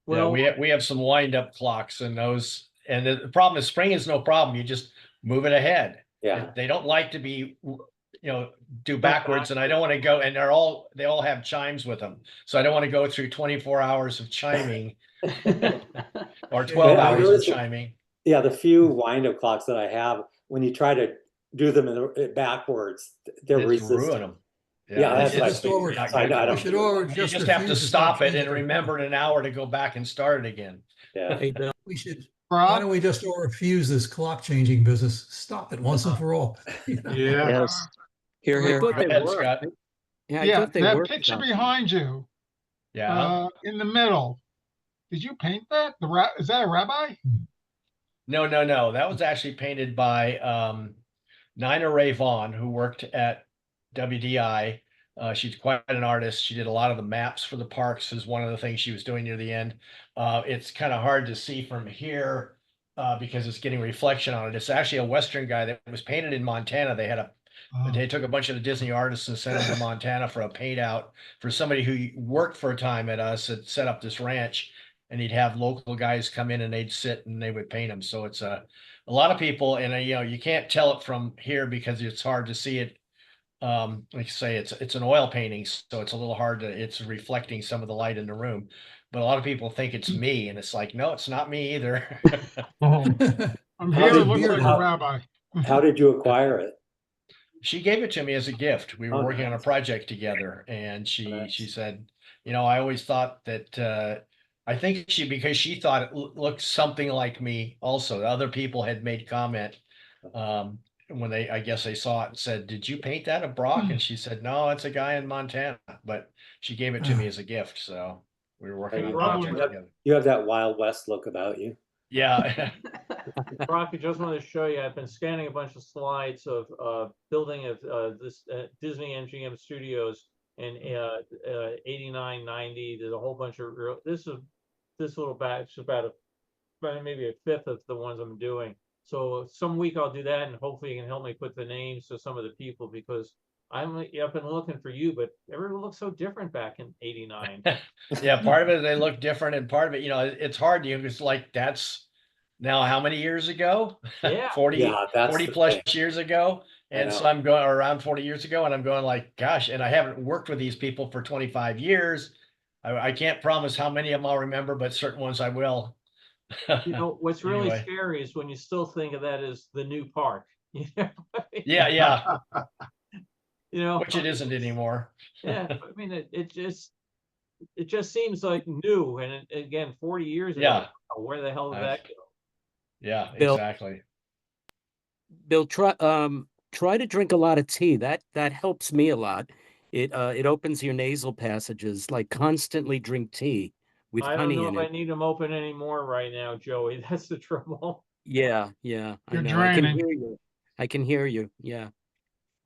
Well, we have some wind up clocks and those, and the problem is spring is no problem. You just move it ahead. Yeah. They don't like to be, do backwards, and I don't want to go, and they all have chimes with them. So I don't want to go through 24 hours of chiming or 12 Yeah, hours of chiming. Yeah, the few wind-up clocks that I have, when you try to do them backwards, they're resistant. Ruin them. Yeah, that's what I Just over. think. I You should over You just just have to refuse stop it change and remember in an hour to go back and start it again. Yeah. Hey, Bill. We should. Why don't we just refuse this clock changing business? Stop it once and for all. Yeah. Yes. Here, I here. thought they Go ahead, were. Scott. Yeah, I Yeah, thought they that were picture something. behind you, Yeah. in the middle. Did you paint that? Is that a rabbi? No. That was actually painted by Nina Ray Vaughn, who worked at WDI. She's quite an artist. She did a lot of the maps for the parks is one of the things she was doing near the end. It's kind of hard to see from here because it's getting reflection on it. It's actually a Western guy that was painted in Montana. They took a bunch of the Disney artists and sent them to Montana for a paint out for somebody who worked for a time at us that set up this ranch, and he'd have local guys come in and they'd sit and they would paint them. So it's a lot of people, and you can't tell it from here because it's hard to see it. Like you say, it's an oil painting, so it's a little hard it's reflecting some of the light in the room. But a lot of people think it's me, and it's like, no, it's not me either. I'm here. It looks like a rabbi. How did you acquire it? She gave it to me as a gift. We were working on a project together, and she said, I always thought that I think because she thought it looked something like me also. The other people had made comment when I guess they saw it and said, "Did you paint that at Brock?" And she said, "No, it's a guy in Montana," but she gave it to me as a gift. So we were working on a project together. You have that Wild West look about you. Yeah. Brock, I just wanted to show you, I've been scanning a bunch of slides of building of this Disney MGM Studios in 89, 90. There's a whole bunch of this little batch about maybe a fifth of the ones I'm doing. So some week I'll do that, and hopefully you can help me put the names to some of the people, because I've been looking for you, but everyone looks so different back in 89. Yeah, part of it they look different, and part of it, it's hard. It's like that's now how many years ago? Yeah. 40 plus years ago. And so I'm going around 40 years ago, and I'm going like, gosh, and I haven't worked with these people for 25 years. I can't promise how many of them I'll remember, but certain ones I will. What's really Anyway. Scary is when you still think of that as the new park. Yeah. Which it isn't anymore. Yeah, I mean, it just seems like new, and again, 40 years ago. Yeah. Where the hell did that go? Yeah, Bill. exactly. Bill, try to drink a lot of tea. That helps me a lot. It opens your nasal passages. Like constantly drink tea with I don't honey know in if I it. need them open anymore right now, Joey. That's the trouble. Yeah, I You're know. I can draining. hear you. I can hear you. Yeah.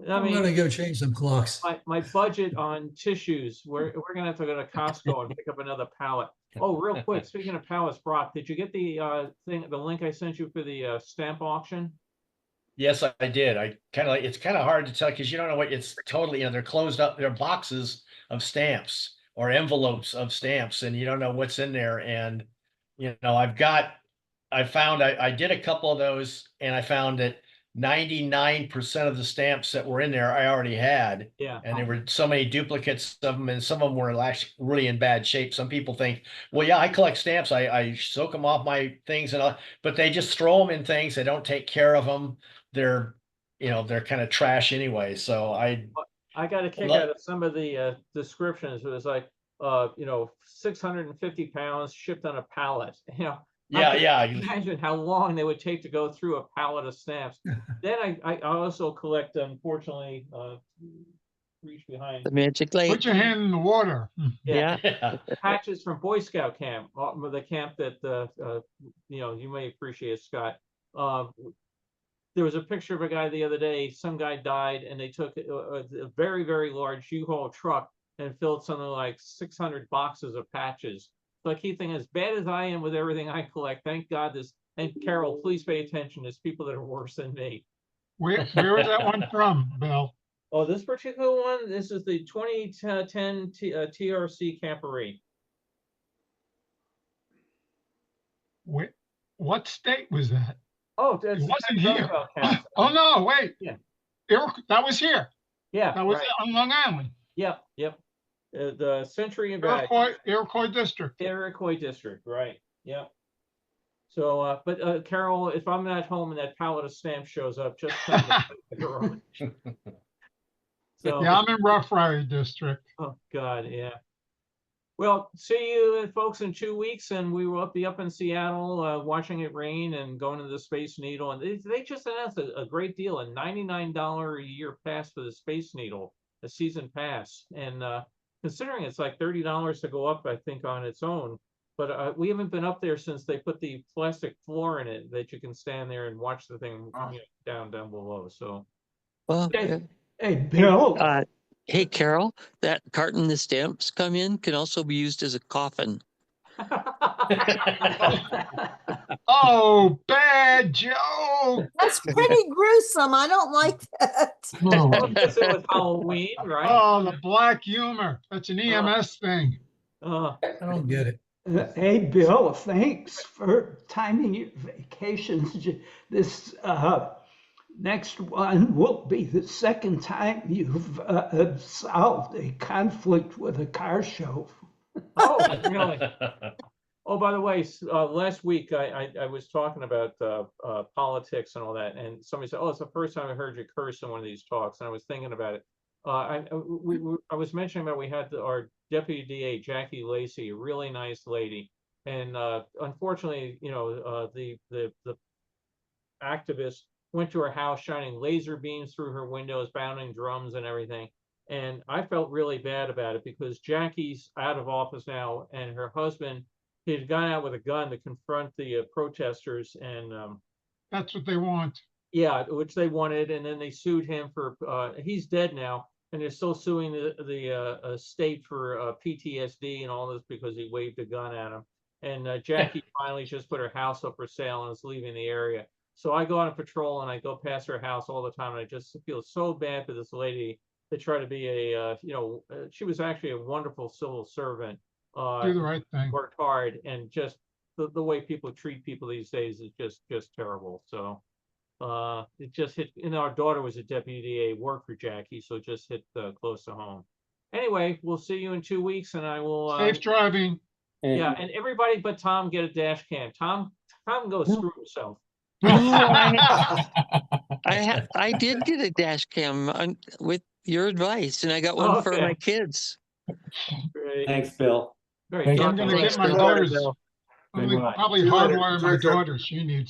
I I'm mean, gonna go change some clocks. my budget on tissues, we're gonna have to go to Costco and pick up another pallet. Oh, real quick, speaking of pallets, Brock, did you get the the link I sent you for the stamp auction? Yes, I did. I kind of like, it's kind of hard to tell because you don't know what it's totally, they're closed up, they're boxes of stamps or envelopes of stamps and you don't know what's in there. And, I did a couple of those and I found that 99% of the stamps that were in there I already had. Yeah. And there were so many duplicates of them and some of them were actually really in bad shape. Some people think, well, yeah, I collect stamps. I soak them off my things but they just throw them in things. They don't take care of them. They're kind of trash anyway. So I got a kick out of some of the descriptions. It was like, 650 pounds shipped on a pallet. Yeah. Imagine how long they would take to go through a pallet of stamps. Then I also collect, unfortunately, reach behind. The magic lake. Put your hand in the water. Yeah. Patches from Boy Scout camp, the camp that you may appreciate, Scott. There was a picture of a guy the other day. Some guy died, and they took a very, very large U-Haul truck and filled something like 600 boxes of patches. So I keep thinking, as bad as I am with everything I collect, thank God this. And Carol, please pay attention. There's people that are worse than me. Where is that one from, Bill? Oh, this particular one. This is the 2010 TRC Camporee. What state was that? Oh, it wasn't here. Oh no, wait. Yeah, that was here. Yeah, that was on Long Island. Yep. The Century and Back. Iroquois District. Iroquois District, right? Yep. So, but Carol, if I'm not home and that pallet of stamps shows up, just come to the garage. So, yeah, I'm in Rough Rider District. Oh God, yeah. Well, see you folks in 2 weeks, and we will be up in Seattle watching it rain and going to the Space Needle. And they just announced a great deal, a $99 a year pass for the Space Needle, a season pass. And considering it's like $30 to go up, I think, on its own. But we haven't been up there since they put the plastic floor in it that you can stand there and watch the thing down below. So, well, hey, Bill. Hey, Carol, that carton the stamps come in can also be used as a coffin. Oh, bad joke. That's pretty gruesome. I don't like that. Well, because it was Halloween, right? Oh, the black humor. That's an EMS thing. I don't get it. Hey, Bill, thanks for timing your vacations. This next one will be the second time you've solved a conflict with a car show. Oh, really? Oh, by the way, last week I was talking about politics and all that, and somebody said, "Oh, it's the first time I heard you curse in one of these talks." And I was thinking about it. I was mentioning that we had our deputy DA Jackie Lacey, a really nice lady, and unfortunately, the activist went to her house shining laser beams through her windows, pounding drums and everything. And I felt really bad about it because Jackie's out of office now, and her husband, he had gone out with a gun to confront the protesters, and that's what they want. Yeah, which they wanted, and then they sued him for. He's dead now, and they're still suing the state for PTSD and all this because he waved a gun at him. And Jackie finally just put her house up for sale and is leaving the area. So I go on a patrol and I go past her house all the time, and I just feel so bad for this lady to try to be a, she was actually a wonderful civil servant. Do the right thing. Worked hard, and just the way people treat people these days is just terrible. So it just hit. Our daughter was a deputy DA, worked for Jackie, so it just hit close to home. Anyway, we'll see you in 2 weeks, and I will. Safe driving. Yeah, and everybody but Tom get a dash cam. Tom can go screw himself. I did get a dash cam with your advice, and I got one for my kids. Great. Thanks, Bill. Very I'm going to get my daughter's. I'm going to probably hardwire my daughter. She needs